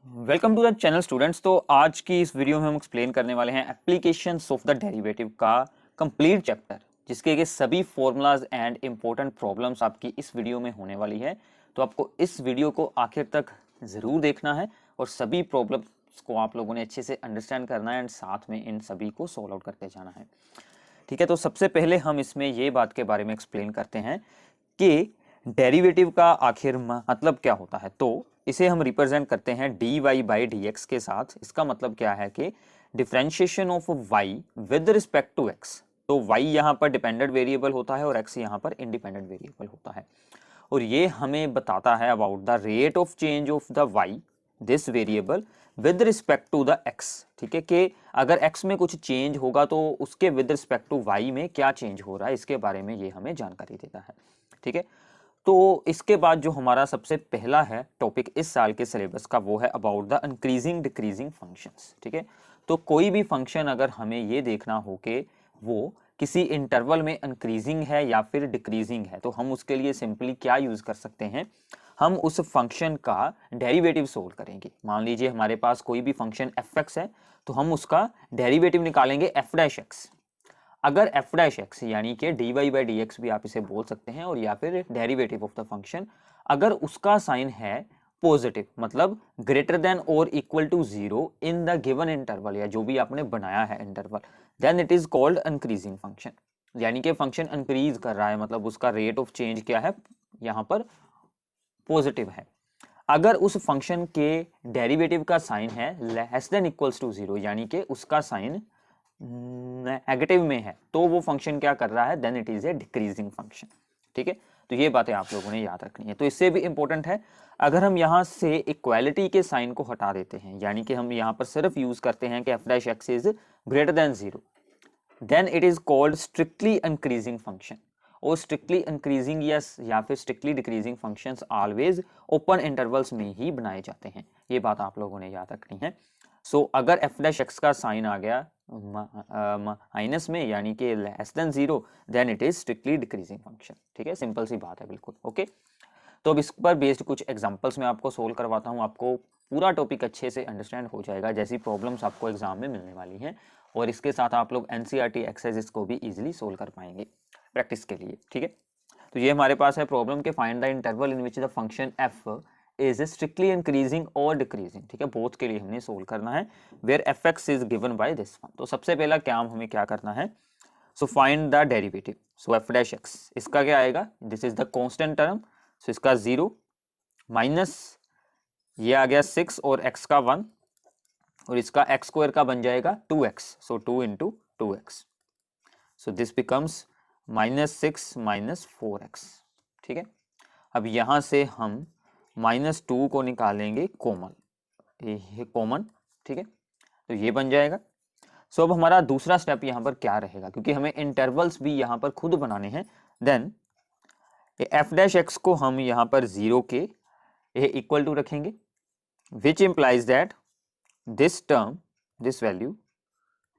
Welcome to the channel students. तो आज की इस वीडियो में हम एक्सप्लेन करने वाले हैं एप्लीकेशंस ऑफ द डेरिवेटिव का कंप्लीट चैप्टर, जिसके के सभी फॉर्मूलाज एंड इंपॉर्टेंट प्रॉब्लम्स आपकी इस वीडियो में होने वाली है। तो आपको इस वीडियो को आखिर तक ज़रूर देखना है और सभी प्रॉब्लम्स को आप लोगों ने अच्छे से अंडरस्टैंड करना है एंड साथ में इन सभी को सॉल्व आउट करते जाना है। ठीक है, तो सबसे पहले हम इसमें ये बात के बारे में एक्सप्लेन करते हैं कि डेरिवेटिव का आखिर मतलब क्या होता है। तो इसे हम रिप्रेजेंट करते हैं dy बाई dx के साथ। इसका मतलब क्या है कि differentiation of y with respect to x। तो y यहाँ पर डिपेंडेंट वेरिएबल होता है और x यहाँ पर इंडिपेंडेंट वेरिएबल होता है, और ये हमें बताता है about the rate of change of the y this variable with respect to the x। ठीक है, कि अगर x में कुछ चेंज होगा तो उसके विद रिस्पेक्ट टू y में क्या चेंज हो रहा है, इसके बारे में ये हमें जानकारी देता है। ठीक है, तो इसके बाद जो हमारा सबसे पहला है टॉपिक इस साल के सिलेबस का, वो है about the increasing decreasing functions. ठीक है, तो कोई भी फंक्शन अगर हमें ये देखना हो कि वो किसी इंटरवल में इंक्रीजिंग है या फिर डिक्रीजिंग है, तो हम उसके लिए सिंपली क्या यूज कर सकते हैं, हम उस फंक्शन का डेरिवेटिव सोल्व करेंगे। मान लीजिए हमारे पास कोई भी फंक्शन f(x) है, तो हम उसका डेरिवेटिव निकालेंगे f'(x). अगर f'(x) यानी कि dy बाई dx भी आप इसे बोल सकते हैं, और या फिर डेरिवेटिव ऑफ द फंक्शन, अगर उसका साइन है पॉजिटिव, मतलब ग्रेटर देन और equal to 0 in the given interval, या जो भी आपने बनाया है interval, then it is called increasing function. यानी कि फंक्शन इंक्रीज कर रहा है, मतलब उसका रेट ऑफ चेंज क्या है, यहाँ पर पॉजिटिव है। अगर उस फंक्शन के डेरिवेटिव का साइन है लेस देन इक्वल्स टू 0, यानी कि उसका साइन नेगेटिव में है, तो वो फंक्शन क्या कर रहा है, then it is a decreasing function. ठीक है, तो ये बातें आप लोगों ने याद रखनी है। तो इससे भी इंपॉर्टेंट है, अगर हम यहां से इक्वालिटी के साइन को हटा देते हैं, यानी कि हम यहां पर सिर्फ यूज करते हैं कि f'(x) is greater than 0, then it is called strictly increasing function. और स्ट्रिक्टली इंक्रीजिंग या फिर strictly decreasing functions always open intervals में ही बनाए जाते हैं। ये बात आप लोगों ने याद रखनी है। सो अगर f'(x) का साइन आ गया माइनस में, यानी कि less than 0, then it is strictly decreasing function. ठीक है, सिंपल सी बात है बिल्कुल। ओके, तो अब इस पर बेस्ड कुछ एग्जांपल्स मैं आपको सोल्व करवाता हूँ, आपको पूरा टॉपिक अच्छे से अंडरस्टैंड हो जाएगा, जैसी प्रॉब्लम्स आपको एग्जाम में मिलने वाली हैं, और इसके साथ आप लोग एनसीईआरटी एक्सरसाइजेस को भी इजीली सोल्व कर पाएंगे प्रैक्टिस के लिए। ठीक है, तो ये हमारे पास है प्रॉब्लम के find the interval in which the function f is strictly increasing और डिक्रीजिंग। ठीक है, बोथ के लिए हमने सोल्व करना है, where f(x) is given by this one. तो सबसे पहला काम हमें क्या करना है, so find the derivative. So f'(x) इसका क्या आएगा, this is the constant term, so इसका 0 माइनस ये आ गया 6 और x का 1, और इसका x स्क्वायर का बन जाएगा 2x, so 2 into 2x, so this becomes -6 minus 4x। ठीक है, अब यहां से हम -2 को निकालेंगे कॉमन, ये कॉमन। ठीक है, तो ये बन जाएगा। सो अब हमारा दूसरा स्टेप यहाँ पर क्या रहेगा, क्योंकि हमें इंटरवल्स भी यहाँ पर खुद बनाने हैं, देन f'(x) को हम यहाँ पर 0 के इक्वल टू रखेंगे, which implies that this term, this value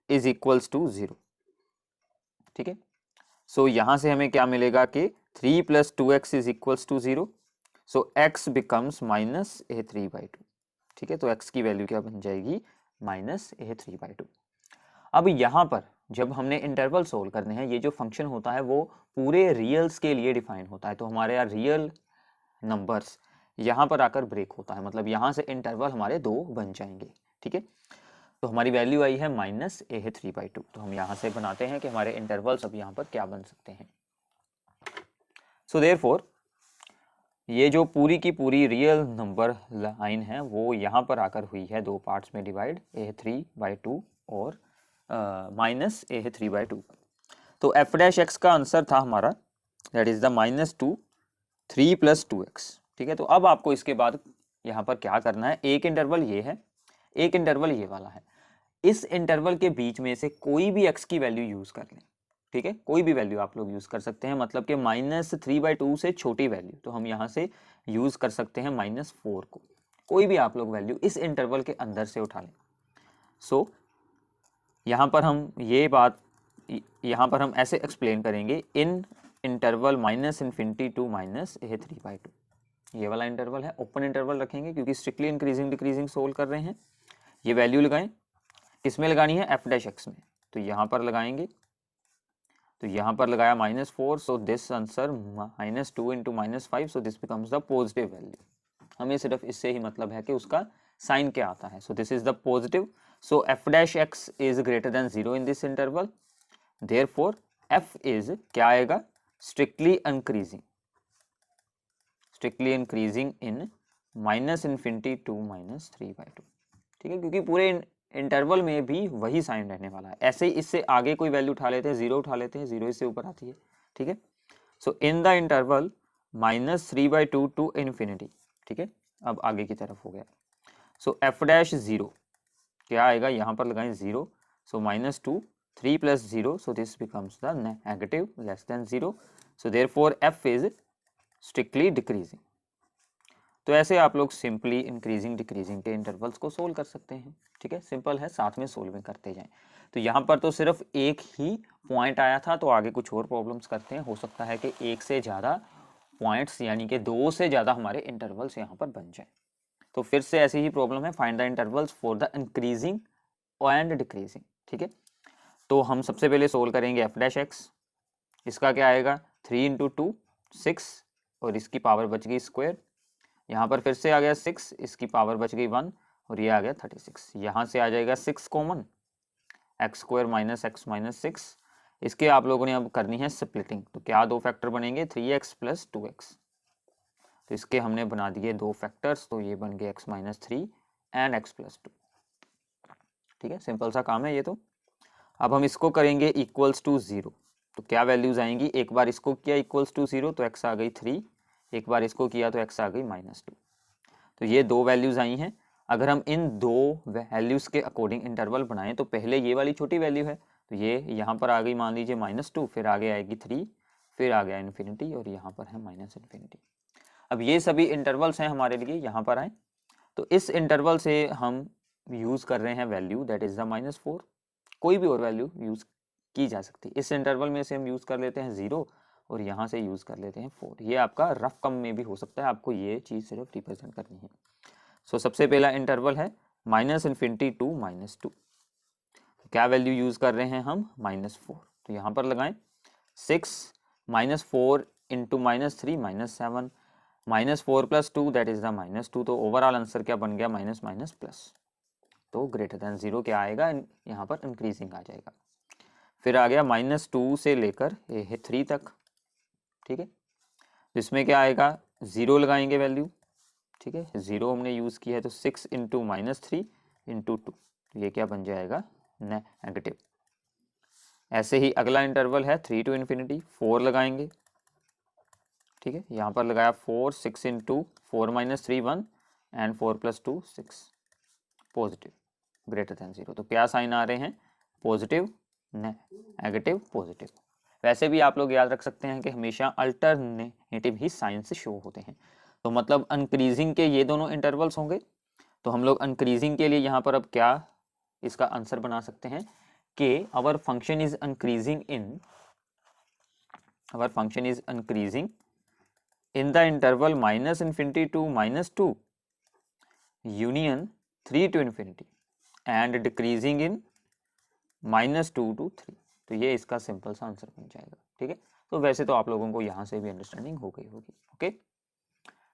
is equals to 0। ठीक है, सो यहां से हमें क्या मिलेगा कि 3 + 2x is equals to 0, so x becomes -a3/2। ठीक है, तो x की वैल्यू क्या बन जाएगी, -a3/2। अब यहां पर जब हमने इंटरवल सोल्व करने हैं, ये जो फंक्शन होता है वो पूरे रियल्स के लिए डिफाइन होता है, तो हमारे यहाँ रियल नंबर्स यहां पर आकर ब्रेक होता है, मतलब यहां से इंटरवल हमारे 2 बन जाएंगे। ठीक है, तो हमारी वैल्यू आई है -a3/2। तो हम यहां से बनाते हैं कि हमारे इंटरवल्स अब यहां पर क्या बन सकते हैं। सो देयरफॉर ये जो पूरी की पूरी रियल नंबर लाइन है वो यहाँ पर आकर हुई है 2 पार्ट्स में डिवाइड, a3/2 और -a3/2। तो f'(x) का आंसर था हमारा, दैट इज द -2 3 + 2x। ठीक है, तो अब आपको इसके बाद यहाँ पर क्या करना है, एक इंटरवल ये है, एक इंटरवल ये वाला है, इस इंटरवल के बीच में से कोई भी x की वैल्यू यूज कर लें। ठीक है, कोई भी वैल्यू आप लोग यूज कर सकते हैं, मतलब कि -3/2 से छोटी वैल्यू, तो हम यहाँ से यूज कर सकते हैं -4 को, कोई भी आप लोग वैल्यू इस इंटरवल के अंदर से उठा लें। सो यहाँ पर हम ये बात, यहाँ पर हम ऐसे एक्सप्लेन करेंगे, इन इंटरवल -∞ to -a3/2, ये वाला इंटरवल है, ओपन इंटरवल रखेंगे क्योंकि स्ट्रिक्टली इंक्रीजिंग डिक्रीजिंग सोल्व कर रहे हैं। ये वैल्यू लगाएं, किस में लगानी है, एफ डैश एक्स में, तो यहाँ पर लगाएंगे, तो यहाँ पर लगाया -4, so this answer -2 into -5, so this becomes the positive value. हमें सिर्फ इससे ही मतलब है कि उसका साइन क्या आता है, so this is the positive, so F dash x is greater than 0 in this interval, therefore F is क्या आएगा, स्ट्रिक्टली इंक्रीजिंग इन -∞ टू -3/2, ठीक है, क्योंकि पूरे इंटरवल में भी वही साइन रहने वाला है। ऐसे ही इससे आगे कोई वैल्यू उठा लेते हैं, 0 उठा लेते हैं, 0 इससे ऊपर आती है, ठीक है। So in the interval -3/2 to infinity, ठीक है, अब आगे की तरफ हो गया। सो एफ डैश 0 क्या आएगा, यहाँ पर लगाएं 0, सो -2, 3 + 0, सो this becomes the negative less than 0, so therefore F is strictly decreasing. तो ऐसे आप लोग सिंपली इंक्रीजिंग डिक्रीजिंग के इंटरवल्स को सोल्व कर सकते हैं, ठीक है, सिंपल है, साथ में सोल्विंग करते जाएं। तो यहाँ पर तो सिर्फ एक ही पॉइंट आया था, तो आगे कुछ और प्रॉब्लम्स करते हैं, हो सकता है कि एक से ज़्यादा पॉइंट्स यानी कि 2 से ज़्यादा हमारे इंटरवल्स यहाँ पर बन जाए। तो फिर से ऐसी ही प्रॉब्लम है, find the intervals for the increasing and decreasing, ठीक है। तो हम सबसे पहले सोल्व करेंगे एफ डैश एक्स, इसका क्या आएगा, 3 × 2 6, और इसकी पावर बच गई स्क्वायर, यहाँ पर फिर से आ गया 6, इसकी पावर बच गई 1, और ये आ गया 36, यहाँ से आ जाएगा 6 कॉमन, x² - x - 6, इसके आप लोगों ने अब करनी है स्प्लिटिंग, तो क्या दो फैक्टर बनेंगे, 3x + 2x, तो इसके हमने बना दिए दो फैक्टर्स, तो ये बन गए x - 3 एंड x + 2, ठीक है, सिंपल सा काम है ये तो। अब हम इसको करेंगे इक्वल्स टू 0, तो क्या वैल्यूज आएंगी, एक बार इसको किया इक्वल्स टू 0 तो x आ गई 3, एक बार इसको किया तो x आ गई -2, तो ये दो वैल्यूज आई हैं। अगर हम इन दो वैल्यूज के अकॉर्डिंग इंटरवल बनाएं तो पहले ये वाली छोटी वैल्यू है, तो ये यहाँ पर आ गई मान लीजिए -2, फिर आगे आएगी 3, फिर आ गया इन्फिनिटी, और यहाँ पर है -∞। अब ये सभी इंटरवल्स हैं हमारे लिए, यहाँ पर आए तो इस इंटरवल से हम यूज़ कर रहे हैं वैल्यू दैट इज़ द -4, कोई भी और वैल्यू यूज़ की जा सकती है। इस इंटरवल में से हम यूज़ कर लेते हैं 0, और यहाँ से यूज़ कर लेते हैं 4। ये आपका रफ कम में भी हो सकता है, आपको ये चीज़ सिर्फ रिप्रेजेंट करनी है। सो सबसे पहला इंटरवल है -∞ टू -2, क्या वैल्यू यूज़ कर रहे हैं हम, -4, तो यहाँ पर लगाएं 6 -4 इंटू -3 -7, -4 + 2 दैट इज़ द -2, तो ओवरऑल आंसर क्या बन गया, माइनस माइनस प्लस, तो ग्रेटर देन 0 क्या आएगा, यहाँ पर इंक्रीजिंग आ जाएगा। फिर आ गया -2 से लेकर ये है 3 तक, ठीक है, इसमें क्या आएगा, 0 लगाएंगे वैल्यू, ठीक है, 0 हमने यूज़ किया है, तो 6 इंटू -3 इंटू 2, तो ये क्या बन जाएगा, नेगेटिव। ऐसे ही अगला इंटरवल है 3 टू इन्फिनिटी, 4 लगाएंगे, ठीक है, यहाँ पर लगाया 4, 6 into 4 - 3 1 and 4 + 2 6, positive greater than 0, तो क्या साइन आ रहे हैं, पॉजिटिव नेगेटिव पॉजिटिव। वैसे भी आप लोग याद रख सकते हैं कि हमेशा अल्टरनेटिव ही साइन से शो होते हैं, तो मतलब इंक्रीजिंग के ये दोनों इंटरवल्स होंगे, तो हम लोग इंक्रीजिंग के लिए यहाँ पर अब क्या इसका आंसर बना सकते हैं कि our function is increasing in the interval -∞ to -2 union 3 to infinity and decreasing in -2 to 3, तो ये इसका सिंपल सा आंसर बन जाएगा, ठीक है। तो वैसे तो आप लोगों को यहाँ से भी अंडरस्टैंडिंग हो गई होगी, ओके।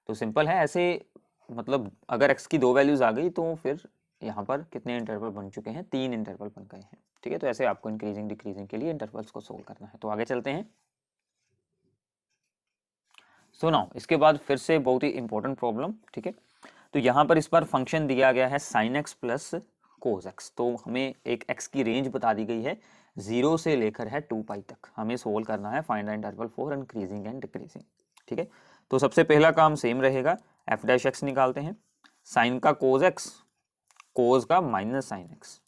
तो सिंपल है ऐसे, मतलब अगर x की दो वैल्यूज आ गई तो फिर यहाँ पर कितने इंटरवल बन चुके हैं, 3 इंटरवल बन गए हैं, ठीक है। तो ऐसे आपको इंक्रीजिंग डिक्रीजिंग के लिए इंटरवल्स को सोल्व करना है। तो आगे चलते हैं। सो नाउ इसके बाद फिर से बहुत ही इंपॉर्टेंट प्रॉब्लम, ठीक है। तो यहाँ पर इस बार फंक्शन दिया गया है sin x plus cos x, तो हमें एक x की रेंज बता दी गई है 0 से लेकर है 2π तक, हमें सोल्व करना है find the interval for increasing and decreasing, ठीक है। तो सबसे पहला काम सेम रहेगा, f डैश x निकालते हैं, साइन का cos x, cos का -sin x,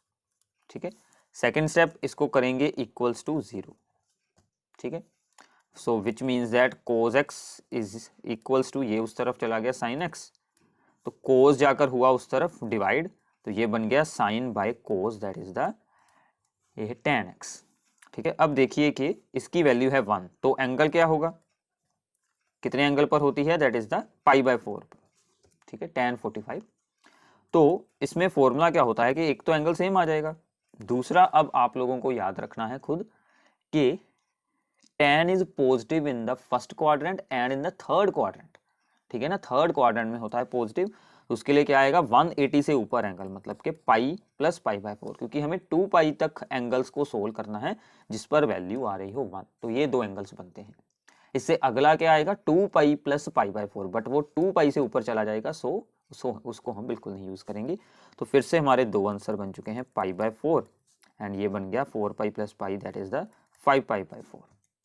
ठीक है। सेकेंड स्टेप इसको करेंगे इक्वल्स टू 0, ठीक है। So which means that cos x is equals to, ये उस तरफ चला गया sin x, तो cos जाकर हुआ उस तरफ डिवाइड, तो ये बन गया sine by cos that is the ये tan x, ठीक है। अब देखिए कि इसकी वैल्यू है 1, तो एंगल क्या होगा, कितने एंगल पर होती है, दैट इज द π/4 पर, ठीक है, tan 45। तो इसमें फॉर्मूला क्या होता है कि एक तो एंगल सेम आ जाएगा, दूसरा अब आप लोगों को याद रखना है खुद कि tan is positive in the first quadrant and in the third quadrant, ठीक है ना, थर्ड क्वाड्रेंट में होता है पॉजिटिव, तो उसके लिए क्या आएगा 180 से ऊपर एंगल, मतलब कि पाई प्लस π/4, क्योंकि हमें 2π तक एंगल्स को सोल्व करना है जिस पर वैल्यू आ रही हो 1, तो ये दो एंगल्स बनते हैं। इससे अगला क्या आएगा 2π प्लस π/4, बट वो 2π से ऊपर चला जाएगा, सो उसको हम बिल्कुल नहीं यूज करेंगे। तो फिर से हमारे दो आंसर बन चुके हैं π/4 एंड ये बन गया 4π प्लस π, दैट इज द 5π/4,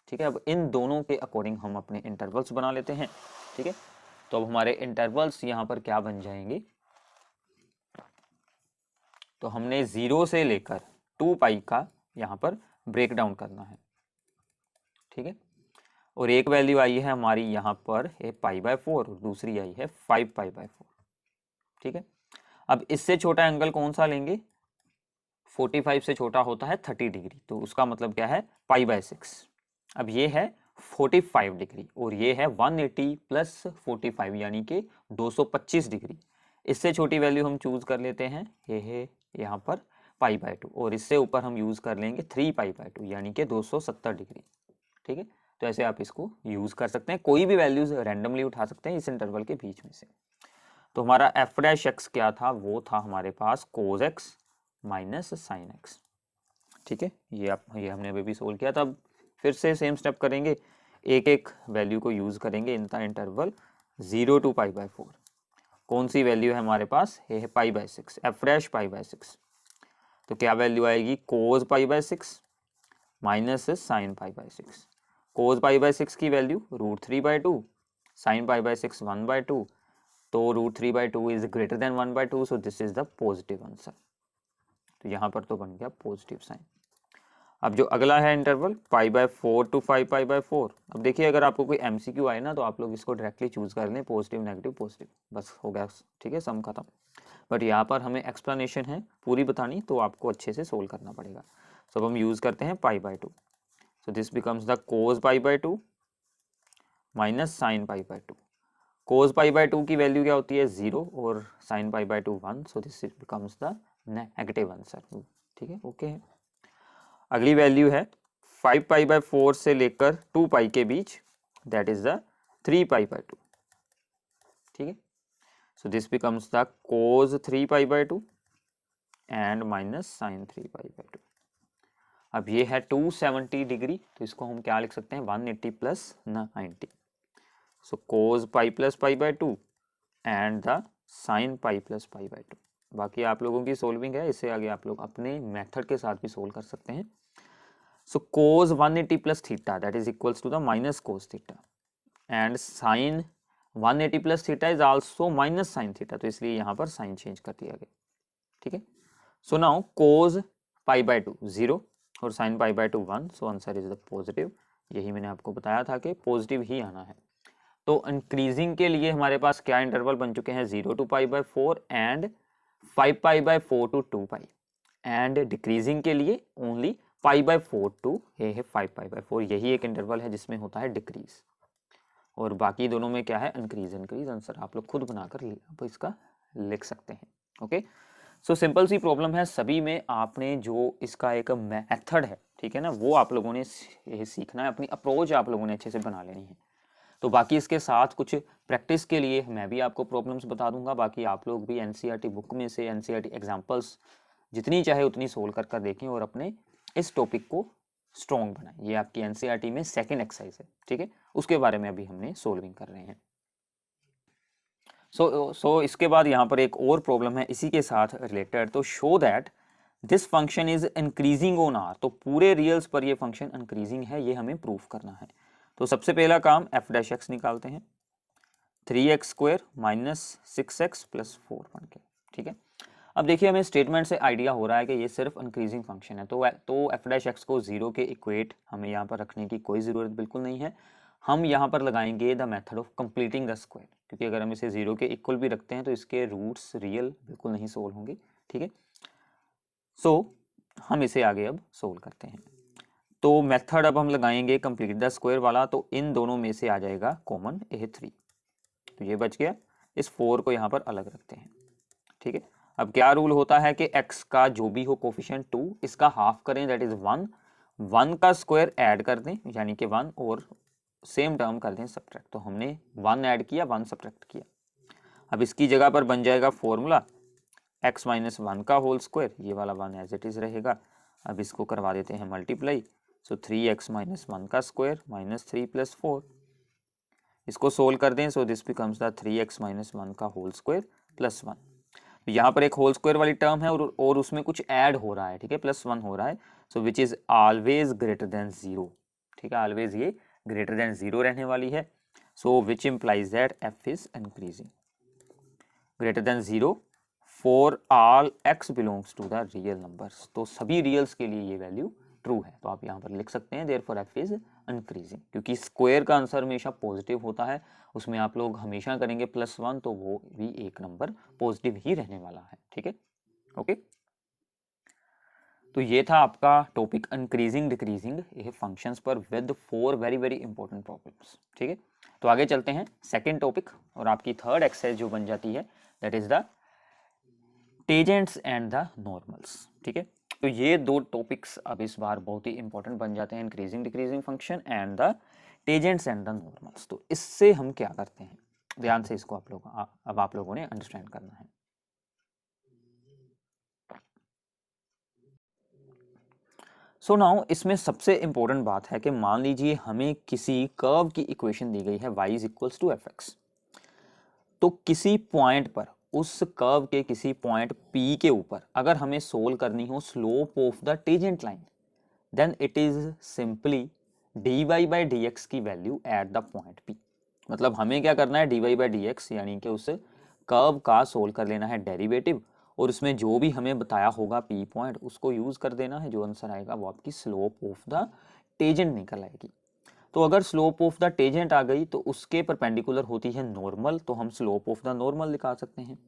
ठीक है। अब इन दोनों के अकॉर्डिंग हम अपने इंटरवल्स बना लेते हैं, ठीक है। तो अब हमारे इंटरवल्स यहाँ पर क्या बन जाएंगे, तो हमने 0 से लेकर 2π का यहाँ पर ब्रेक डाउन करना है, ठीक है। और एक वैल्यू आई है हमारी यहाँ पर π/4 और दूसरी आई है 5π/4, ठीक है। अब इससे छोटा एंगल कौन सा लेंगे, 45 से छोटा होता है 30 डिग्री, तो उसका मतलब क्या है π/6। अब ये है 45 डिग्री और ये है 180 प्लस 45 यानी कि 225 डिग्री। इससे छोटी वैल्यू हम चूज कर लेते हैं, ये है यहाँ पर π/2, और इससे ऊपर हम यूज कर लेंगे 3π/2 यानी कि 270 डिग्री, ठीक है। तो ऐसे आप इसको यूज कर सकते हैं, कोई भी वैल्यूज रैंडमली उठा सकते हैं इस इंटरवल के बीच में से। तो हमारा f' क्या था, वो था हमारे पास cos x minus sin x, ठीक है। ये हमने अभी भी सोल्व किया था। अब फिर से सेम स्टेप करेंगे, एक एक वैल्यू को यूज करेंगे इन द इंटरवल 0 to π/4। कौन सी वैल्यू है हमारे पास, ये है π/6, f' π/6, तो क्या वैल्यू आएगी cos π/6 माइनस sin π/6। cos π/6 की वैल्यू √3/2, sin π/6 1/2, तो √3/2 is greater then 1/2, so this is the positive answer. तो यहाँ पर तो बन गया पॉजिटिव साइन। अब जो अगला है इंटरवल π/4 to 5π/4, अब देखिए अगर आपको कोई एमसीक्यू आए ना तो आप लोग इसको डायरेक्टली चूज कर लें, पॉजिटिव नेगेटिव पॉजिटिव, बस हो गया, ठीक है, सम खत्म। बट यहाँ पर हमें एक्सप्लेनेशन है पूरी बतानी, तो आपको अच्छे से सोल्व करना पड़ेगा। सब हम यूज करते हैं π/2, so this becomes the cos π/2 minus sin π/2। cos π/2 की वैल्यू क्या होती है 0 और sin π/2 1, so this becomes the negative answer, ठीक है, ओके है। अगली वैल्यू है 5π/4 से लेकर 2π के बीच, दैट इज द 3π/2, ठीक है। So this becomes the cos 3π/2 and minus sin 3π/2। अब ये है 270 डिग्री, तो इसको हम क्या लिख सकते हैं 180 plus 90, so cos π plus π/2 and the sin π plus π/2। बाकी आप लोगों की सोल्विंग है, इससे आगे आप लोग अपने मेथड के साथ भी सोल्व कर सकते हैं। So cos 180 plus theta that is equals to the minus cos theta and sin 180 plus theta is also minus sin theta, तो इसलिए यहाँ पर साइन चेंज कर दिया गया, ठीक है। सो नाउ cos π/2 0 और sin π/2 1, so answer is the positive. यही मैंने आपको बताया था कि पॉजिटिव ही आना है। तो इंक्रीजिंग के लिए हमारे पास क्या इंटरवल बन चुके हैं 0 to π/4 and 5π/4 to 2π, and decreasing के लिए ओनली π/4 to ये है 5π/4, यही एक इंटरवल है जिसमें होता है डिक्रीज, और बाकी दोनों में क्या है इंक्रीज। इंक्रीज आंसर आप लोग खुद बनाकर आप इसका लिख सकते हैं, ओके। सो सिंपल सी प्रॉब्लम है, सभी में आपने जो इसका एक मेथड है, ठीक है ना, वो आप लोगों ने ये सीखना है, अपनी अप्रोच आप लोगों ने अच्छे से बना लेनी है। तो बाकी इसके साथ कुछ प्रैक्टिस के लिए मैं भी आपको प्रॉब्लम्स बता दूंगा, बाकी आप लोग भी एनसीईआरटी बुक में से एनसीईआरटी एग्जांपल्स जितनी चाहे उतनी सोल्व कर देखें और अपने इस टॉपिक को स्ट्रॉन्ग बनाएं। ये आपकी एनसीईआरटी में सेकंड एक्सरसाइज है, ठीक है, उसके बारे में अभी हमने सोल्विंग कर रहे हैं। सो इसके बाद यहाँ पर एक और प्रॉब्लम है इसी के साथ रिलेटेड, तो show that this function is increasing on R, तो पूरे रियल्स पर ये फंक्शन इंक्रीजिंग है, ये हमें प्रूफ करना है। तो सबसे पहला काम f' निकालते हैं, 3x² माइनस 6x प्लस 4 बन के, ठीक है। अब देखिए हमें स्टेटमेंट से आइडिया हो रहा है कि ये सिर्फ इंक्रीजिंग फंक्शन है, तो f' को 0 के इक्वेट हमें यहाँ पर रखने की कोई ज़रूरत बिल्कुल नहीं है। हम यहाँ पर लगाएंगे the method of completing the square, क्योंकि अगर हम इसे 0 के इक्वल भी रखते हैं तो इसके रूट्स रियल बिल्कुल नहीं सोल्व होंगे, ठीक है। सो हम इसे आगे अब सोल्व करते हैं। तो मेथड अब हम लगाएंगे कंप्लीट द स्क्वायर वाला, तो इन दोनों में से आ जाएगा कॉमन A3, तो ये बच गया। इस 4 को यहाँ पर अलग रखते हैं, ठीक है। अब क्या रूल होता है कि x का जो भी हो कोफिशिएंट 2, इसका हाफ करें, दैट इज 1, 1 का स्क्वायर ऐड कर दें यानी कि 1, और सेम टर्म कर दें सब्ट्रैक्ट। तो हमने 1 ऐड किया, 1 सब्ट्रैक्ट किया। अब इसकी जगह पर बन जाएगा फॉर्मूला x माइनस 1 का होल स्क्वायर, ये वाला 1 एज इट इज रहेगा। अब इसको करवा देते हैं मल्टीप्लाई, सो 3x माइनस 1 का स्क्वायर माइनस 3 प्लस 4, इसको सोल्व कर दें, सो this becomes the 3x minus 1 का होल स्क्वायर प्लस 1। यहाँ पर एक होल स्क्वायर वाली टर्म है और उसमें कुछ ऐड हो रहा है, ठीक है, प्लस 1 हो रहा है, so which is always greater than 0, ठीक है, ऑलवेज ये ग्रेटर देन 0 रहने वाली है। So which implies that f is increasing greater than 0 for all x belongs to the real numbers. तो सभी रियल्स के लिए ये वैल्यू ट्रू है, तो आप यहाँ पर लिख सकते हैं देयरफॉर f इज इंक्रीजिंग, क्योंकि स्क्वायर का आंसर हमेशा पॉजिटिव होता है, उसमें आप लोग हमेशा करेंगे +1, तो वो भी एक नंबर पॉजिटिव ही रहने वाला है, ठीक है, ओके। तो ये था आपका टॉपिक इंक्रीजिंग डिक्रीजिंग ये फंक्शंस पर with 4 very very important problems, ठीक है। तो आगे चलते हैं सेकंड टॉपिक, और आपकी थर्ड एक्सरसाइज जो बन जाती है that is the tangents and the normals, ठीक है। तो ये दो टॉपिक्स अब इस बार बहुत ही इंपॉर्टेंट बन जाते हैं, increasing decreasing function and the tangents and the normals. तो इससे हम क्या करते हैं, ध्यान से इसको अब आप लोगों ने अंडरस्टैंड करना है। सो नाउ इसमें सबसे इंपॉर्टेंट बात है कि मान लीजिए हमें किसी कर्व की इक्वेशन दी गई है y is equals to fx, तो किसी पॉइंट पर उस कर्व के किसी पॉइंट P के ऊपर अगर हमें सोल्व करनी हो slope of the tangent line, then it is simply dy by dx की value at the point P। मतलब हमें क्या करना है, dy बाई dx यानी कि उस कर्व का सोल्व कर लेना है डेरिवेटिव, और उसमें जो भी हमें बताया होगा P पॉइंट उसको यूज कर देना है, जो आंसर आएगा वो आपकी स्लोप ऑफ द टेजेंट निकल आएगी। तो अगर स्लोप ऑफ द टेजेंट आ गई तो उसके परपेंडिकुलर होती है नॉर्मल, तो हम स्लोप ऑफ द नॉर्मल निकाल सकते हैं।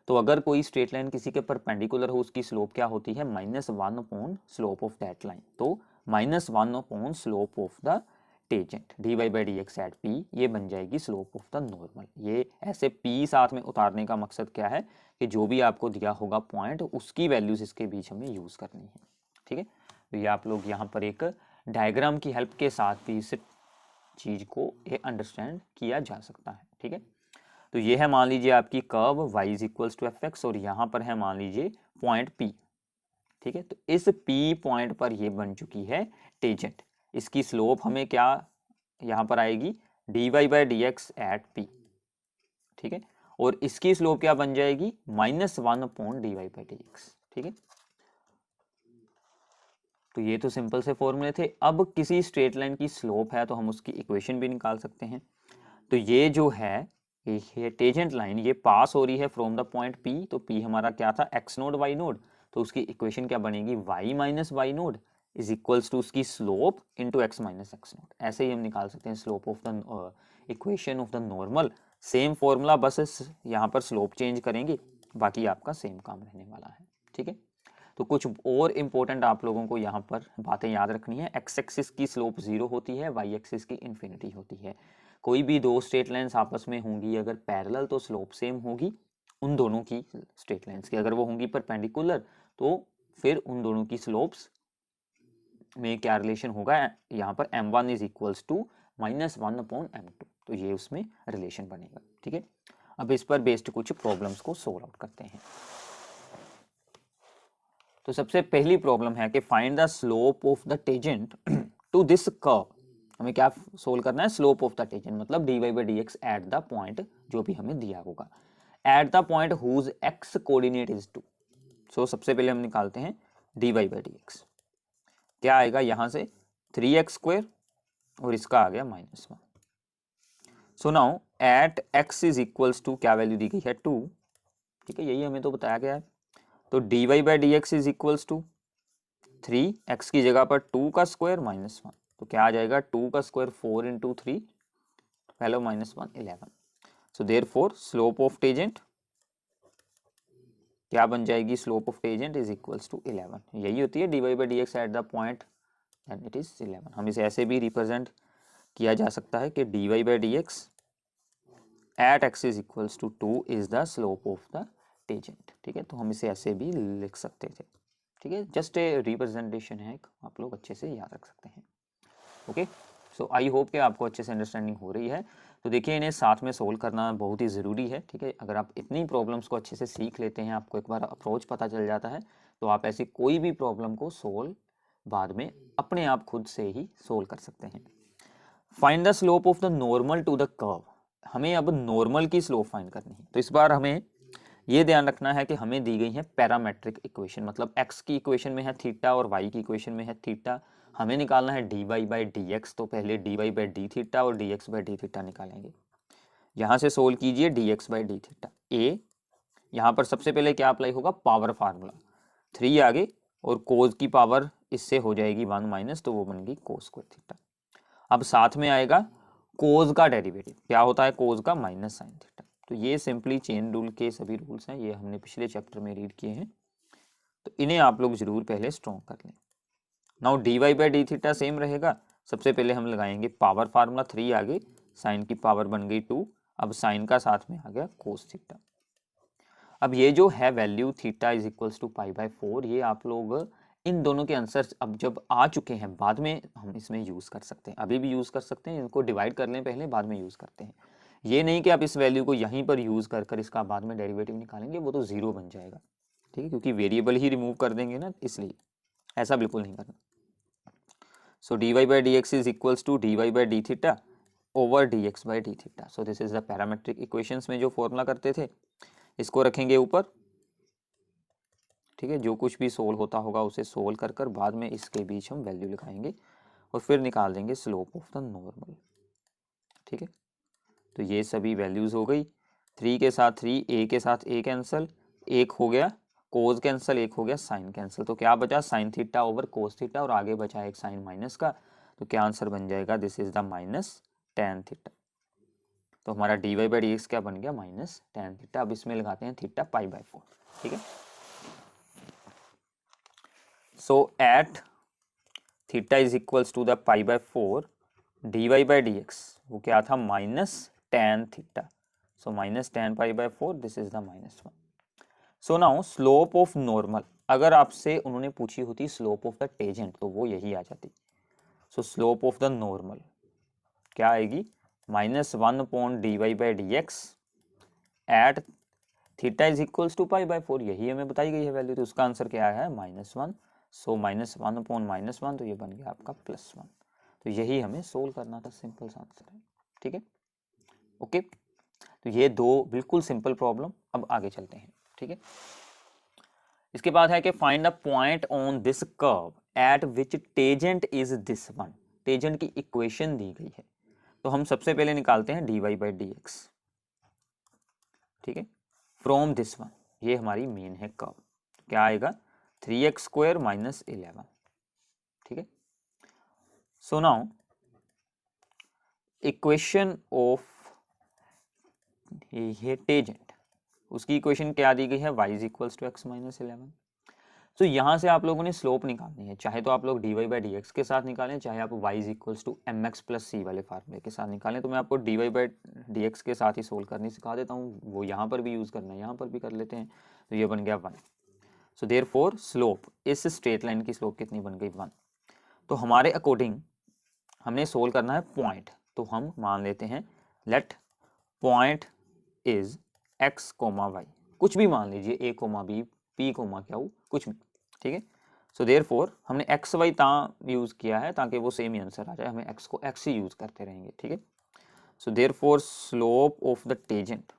तो अगर कोई स्ट्रेट लाइन किसी के परपेंडिकुलर हो, उसकी स्लोप क्या होती है, -1 upon slope of that line. तो -1 upon slope of the tangent dy by dx at p, ये बन जाएगी स्लोप ऑफ द नॉर्मल। ये ऐसे p साथ में उतारने का मकसद क्या है कि जो भी आपको दिया होगा पॉइंट उसकी वैल्यूज इसके बीच हमें यूज करनी है, ठीक है। तो ये आप लोग यहाँ पर एक डायग्राम की हेल्प के साथ भी इस चीज को ये अंडरस्टैंड किया जा सकता है, ठीक है। तो ये है मान लीजिए आपकी curve y is equals to fx, और यहाँ पर है मान लीजिए पॉइंट P, ठीक है। तो इस P पॉइंट पर ये बन चुकी है टेजेंट, इसकी स्लोप हमें क्या यहाँ पर आएगी, dy by dx at P, ठीक है, और इसकी स्लोप क्या बन जाएगी, -1 अपॉन dy बाई dx, ठीक है। तो ये तो सिंपल से फॉर्मूले थे। अब किसी स्ट्रेट लाइन की स्लोप है तो हम उसकी इक्वेशन भी निकाल सकते हैं। तो ये जो है ये टेजेंट लाइन ये पास हो रही है फ्रॉम द पॉइंट P, तो P हमारा क्या था, x नोड y नोड, तो उसकी इक्वेशन क्या बनेगी, y minus y naught is equals to उसकी slope into x minus x naught. ऐसे ही हम निकाल सकते हैं slope of the equation of the normal, same formula, बस यहाँ पर स्लोप चेंज करेंगे, बाकी आपका सेम काम रहने वाला है, ठीक है। तो कुछ और इंपॉर्टेंट आप लोगों को यहाँ पर बातें याद रखनी है, एक्स एक्सिस की स्लोप 0 होती है, वाई एक्सिस की इन्फिनिटी होती है। कोई भी दो स्ट्रेट लाइंस आपस में होंगी अगर पैरेलल तो स्लोप सेम होगी उन दोनों की स्ट्रेट लाइंस की, अगर वो होंगी परपेंडिकुलर तो फिर उन दोनों की स्लोप्स में क्या रिलेशन होगा, यहाँ पर m1 is equals to -1 upon m2, तो ये उसमें रिलेशन बनेगा, ठीक है। अब इस पर बेस्ड कुछ प्रॉब्लम्स को सोल्व आउट करते हैं। तो सबसे पहली प्रॉब्लम है कि find the slope of the tangent to this curve. हमें क्या सोल्व करना है, स्लोप ऑफ द टेजेंट मतलब dy by dx at the point जो भी हमें दिया होगा, at the point whose x coordinate is 2। So सबसे पहले हम निकालते हैं dy बाई dx, क्या आएगा यहाँ से 3x स्क्वायर और इसका आ गया -1। So now at x is equals to क्या वैल्यू दी गई है 2, ठीक है, यही हमें तो बताया गया है। तो dy by dx is equals to 3, x की जगह पर 2 का स्क्वायर -1, तो क्या आ जाएगा 2 का स्क्वायर 4 इंटू 3 पहले -1 11। So therefore slope of tangent क्या बन जाएगी, slope of tangent is equals to 11। यही होती है dy by dx at the point and it is 11। हम इसे ऐसे भी रिप्रेजेंट किया जा सकता है कि dy/dx at x is equals to 2 is the slope of the tangent. ठीक है, तो हम इसे ऐसे भी लिख सकते थे। ठीक है, जस्ट ए रिप्रेजेंटेशन है, आप लोग अच्छे से याद रख सकते हैं। ओके, सो आई होप कि आपको अच्छे से अंडरस्टैंडिंग हो रही है। तो देखिए, इन्हें साथ में सोल्व करना बहुत ही ज़रूरी है। ठीक है, अगर आप इतनी प्रॉब्लम्स को अच्छे से सीख लेते हैं, आपको एक बार अप्रोच पता चल जाता है, तो आप ऐसी कोई भी प्रॉब्लम को सोल्व बाद में अपने आप खुद से ही सोल्व कर सकते हैं। Find the slope of the normal to the curve. हमें अब नॉर्मल की स्लोप फाइंड करनी है। तो इस बार हमें ये ध्यान रखना है कि हमें दी गई है पैरामेट्रिक इक्वेशन, मतलब x की इक्वेशन में है थीटा और y की इक्वेशन में है थीटा। हमें निकालना है dy/dx, तो पहले dy/d थीटा और dx/d थीटा निकालेंगे। यहाँ से सोल्व कीजिए dx/d थीटा। a यहाँ पर सबसे पहले क्या अप्लाई होगा, पावर फार्मूला 3 आगे, और कोज की पावर इससे हो जाएगी 1 माइनस, तो वो बन गई कोस स्क्वायर थीटा। अब साथ में आएगा कोज का डेरिवेटिव, क्या होता है कोज का, माइनस साइन थीटा। तो ये सिंपली चेन रूल के सभी रूल्स हैं, ये हमने पिछले चैप्टर में रीड किए हैं, तो इन्हें आप लोग जरूर पहले स्ट्रॉन्ग कर लें। नाउ dy/d थीटा सेम रहेगा। सबसे पहले हम लगाएंगे पावर फार्मूला 3 आगे, साइन की पावर बन गई 2, अब साइन का साथ में आ गया कोस थीटा। अब ये जो है value theta is equals to π/4, ये आप लोग इन दोनों के आंसर अब जब आ चुके हैं बाद में हम इसमें यूज़ कर सकते हैं, अभी भी यूज़ कर सकते हैं, इनको डिवाइड कर लें पहले, बाद में यूज़ करते हैं। ये नहीं कि आप इस वैल्यू को यहीं पर यूज़ कर इसका बाद में डेरिवेटिव निकालेंगे, वो तो जीरो बन जाएगा। ठीक है, क्योंकि वेरिएबल ही रिमूव कर देंगे ना, इसलिए ऐसा बिल्कुल नहीं करना। So dy/dx is equals to dy/d theta over dx/d theta. So this is the parametric equations में जो फॉर्मूला करते थे, इसको रखेंगे ऊपर। ठीक है, जो कुछ भी सोल्व होता होगा उसे सोल्व कर बाद में इसके बीच हम वैल्यू लिखाएंगे और फिर निकाल देंगे स्लोप ऑफ द नॉर्मल। ठीक है, तो ये सभी वैल्यूज हो गई। 3 के साथ 3, a के साथ a कैंसिल, एक हो गया कोज कैंसिल, एक हो गया साइन कैंसिल, तो क्या बचा, sine theta over cos theta, और आगे बचा एक साइन माइनस का, तो क्या आंसर बन जाएगा, this is the minus tan theta. तो हमारा dy/dx क्या बन गया, माइनस tan थीटा। अब इसमें लगाते हैं थीटा π/4। ठीक है, so at theta is equals to the π/4, dy/dx वो क्या था, minus tan theta. So minus tan π/4, this is the -1। So now slope of normal, अगर आपसे उन्होंने पूछी होती स्लोप ऑफ द टेंजेंट तो वो यही आ जाती। So slope of the normal क्या आएगी, -1 dy/dx at theta is equals to π/4, यही हमें बताई गई है वैल्यू, तो उसका आंसर क्या है, -1। सो -1/-1, तो ये बन गया आपका +1। तो यही हमें सोल्व करना था, सिंपल सा आंसर है। ठीक है, ओके, तो ये दो बिल्कुल सिंपल प्रॉब्लम। अब आगे चलते हैं। ठीक है, इसके बाद है कि find the point on this curve eight which tangent is this one. Tangent की इक्वेशन दी गई है, तो हम सबसे पहले निकालते हैं dy/dx। ठीक है, फ्रॉम दिस वन, ये हमारी मेन है कर्व, क्या आएगा, 3x² - 11। ठीक है, सो नाउ इक्वेशन ऑफ ये टेंजेंट, उसकी इक्वेशन क्या दी गई है, y is equals to x - 11। तो यहाँ से आप लोगों ने स्लोप निकालनी है, चाहे तो आप लोग dy/dx के साथ निकालें, चाहे आप y is equals to mx + c वाले फार्मूले के साथ निकालें। तो मैं आपको dy/dx के साथ ही सोल्व करनी सिखा देता हूँ, वो यहाँ पर भी यूज़ करना है, यहाँ पर भी कर लेते हैं। तो ये बन गया 1। सो देयरफॉर स्लोप, इस स्ट्रेट लाइन की स्लोप कितनी बन गई, 1। तो हमारे अकॉर्डिंग हमने सोल्व करना है पॉइंट, तो हम मान लेते हैं let point is x, y, कुछ भी मान लीजिए, a, b, p, q, कुछ भी। ठीक है, सो देयरफॉर हमने x y यूज किया है ताकि वो सेम ही आंसर आ जाए, हमें x को x ही यूज करते रहेंगे। ठीक है, so therefore slope of the tangent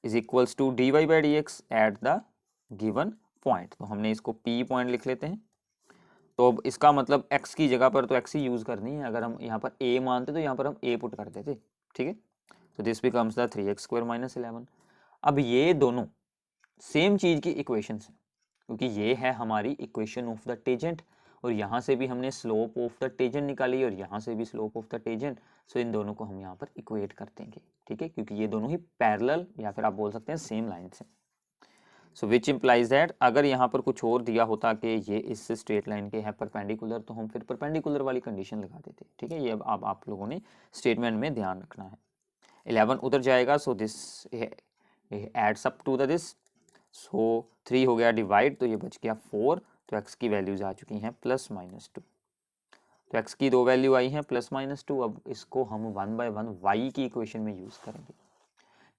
is equals to dy/dx at the given point. तो हमने इसको p पॉइंट लिख लेते हैं। तो अब इसका मतलब x की जगह पर तो x ही यूज करनी है, अगर हम यहाँ पर a मानते तो यहाँ पर हम a पुट कर देते। ठीक है, तो दिस बिकम्स द 3x² - 11। अब ये दोनों सेम चीज की इक्वेशंस हैं, क्योंकि ये है हमारी इक्वेशन ऑफ द टेंजेंट, और यहाँ से भी हमने स्लोप ऑफ द टेंजेंट निकाली और यहाँ से भी स्लोप ऑफ द टेंजेंट। सो इन दोनों को हम यहाँ पर इक्वेट कर देंगे। ठीक है, क्योंकि ये दोनों ही पैरेलल या फिर आप बोल सकते हैं सेम लाइन से। सो विच इम्प्लाइज दैट अगर यहाँ पर कुछ और दिया होता कि ये इस स्ट्रेट लाइन के है परपेंडिकुलर, तो हम फिर परपेंडिकुलर वाली कंडीशन लगा देते, ठीक है। ये अब आप लोगों ने स्टेटमेंट में ध्यान रखना है। 11 उधर जाएगा, so this adds up to the this, so 3 हो गया डिवाइड, तो ये बच गया 4। तो x की वैल्यूज आ चुकी हैं +-2। तो x की 2 वैल्यू आई हैं +-2। अब इसको हम 1/1 y की इक्वेशन में यूज करेंगे,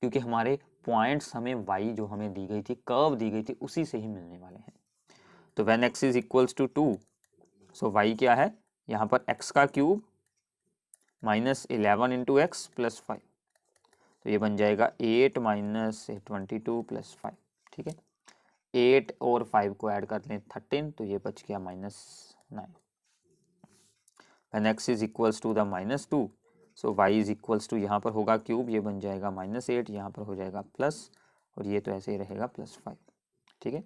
क्योंकि हमारे पॉइंट्स हमें y जो हमें दी गई थी, कर्व दी गई थी, उसी से ही मिलने वाले हैं। तो when x is equals to 2, so y क्या है यहाँ पर x का क्यूब -11 इंटू एक्स +5, तो ये बन जाएगा 8 - 22 +5, ठीक है। 8 और 5 को ऐड कर लें 13, तो ये बच गया -9। When x is equals to the -2, so y is equals to यहाँ पर होगा क्यूब, ये बन जाएगा -8, यहाँ पर हो जाएगा प्लस, और ये तो ऐसे ही रहेगा +5, ठीक है।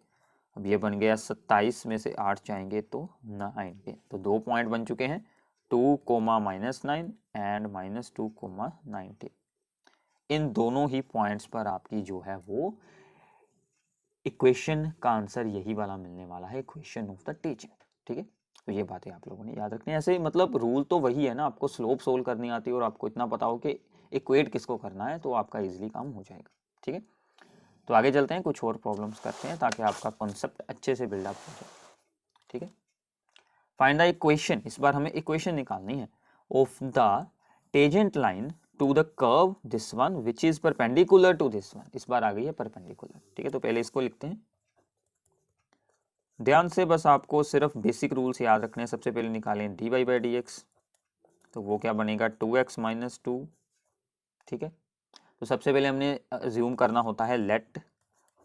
अब ये बन गया 27 में से 8 जाएंगे तो 9 के, तो 2 पॉइंट बन चुके हैं 2, -9 एंड -2, -19। इन दोनों ही पॉइंट्स पर आपकी जो है वो इक्वेशन का आंसर यही वाला मिलने वाला है, इक्वेशन ऑफ द टेंजेंट, ठीक है। तो ये बातें आप लोगों ने याद रखनी है। ऐसे मतलब रूल तो वही है ना, आपको स्लोप सोल्व करनी आती है और आपको इतना पता हो कि इक्वेट किसको करना है, तो आपका इजीली काम हो जाएगा, ठीक है। तो आगे चलते हैं, कुछ और प्रॉब्लम्स करते हैं ताकि आपका कॉन्सेप्ट अच्छे से बिल्डअप हो जाए, ठीक है। फाइंड द इक्वेशन, इस बार हमें इक्वेशन निकालनी है of the tangent line to the curve this one which is perpendicular to this one. इस बार आ गई है परपेंडिकुलर, ठीक है। तो पहले इसको लिखते हैं ध्यान से, बस आपको सिर्फ बेसिक रूल्स याद रखने हैं। सबसे पहले निकालें dy/dx, तो वो क्या बनेगा 2x - 2, ठीक है। तो सबसे पहले हमने अज्यूम करना होता है लेट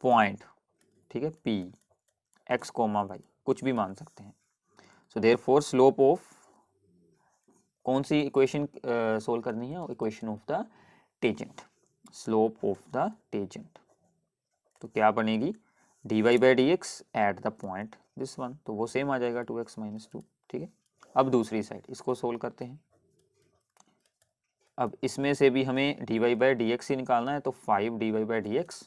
पॉइंट, ठीक है, p x, y, कुछ भी मान सकते हैं। सो देयरफॉर स्लोप ऑफ, कौन सी इक्वेशन सोल्व करनी है, equation of the tangent, slope of the tangent. तो क्या बनेगी dy/dx at the point this one, तो वो सेम आ जाएगा 2x - 2, ठीक है। अब दूसरी साइड इसको सोल्व करते हैं। अब इसमें से भी हमें dy/dx ही निकालना है, तो 5 dy/dx,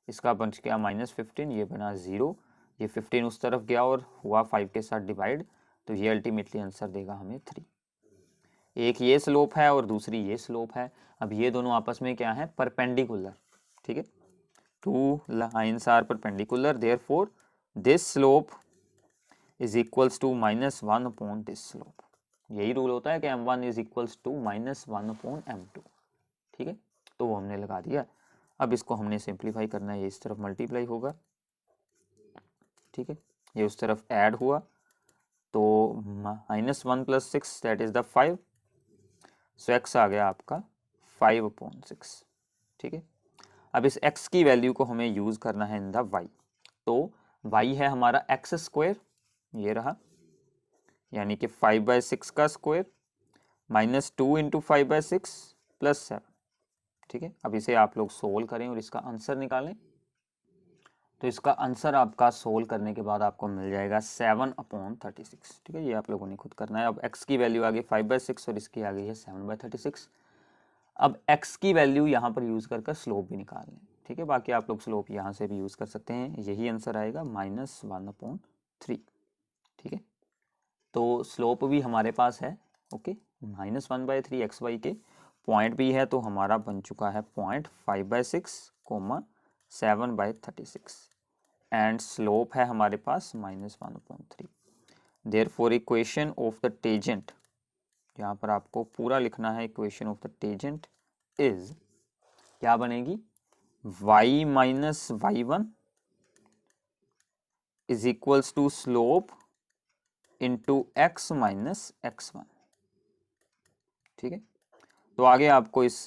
इसका बच गया -15, ये बना 0, ये 15 उस तरफ गया और हुआ 5 के साथ डिवाइड, तो ये अल्टीमेटली आंसर देगा हमें 3। एक ये स्लोप है और दूसरी ये स्लोप है। अब ये दोनों आपस में क्या है, परपेंडिकुलर, ठीक है। 2 lines are perpendicular, therefore this slope is equals to -1 upon this slope. यही रूल होता है कि m1 is equals to -1 upon m2, ठीक है। तो वो हमने लगा दिया। अब इसको हमने सिंप्लीफाई करना है, ये इस तरफ मल्टीप्लाई होगा, ठीक है, ये उस तरफ ऐड हुआ, तो -1 + 6 that is the 5, so x आ गया आपका 5/6, ठीक है। अब इस x की वैल्यू को हमें यूज करना है इन द y, तो y है हमारा x², ये रहा, यानी कि 5/6 का स्क्वायर -2 × 5/6 + 7, ठीक है। अब इसे आप लोग सोल्व करें और इसका आंसर निकालें, तो इसका आंसर आपका सोल्व करने के बाद आपको मिल जाएगा 7/36, ठीक है। ये आप लोगों ने खुद करना है। अब x की वैल्यू आ गई 5/6 और इसकी आ गई है 7/36। अब x की वैल्यू यहाँ पर यूज कर स्लोप भी निकाल लें, ठीक है। बाकी आप लोग स्लोप यहाँ से भी यूज कर सकते हैं, यही आंसर आएगा -1/3, ठीक है। तो स्लोप भी हमारे पास है, ओके, -1/3 xy के, पॉइंट भी है, तो हमारा बन चुका है पॉइंट 5/6, 7/36, एंड स्लोप है हमारे पास -1/3। Therefore equation of the tangent, यहाँ पर आपको पूरा लिखना है, equation of the tangent is क्या बनेगी, y - y1 is equals to slope into x - x1, ठीक है। तो आगे आपको इस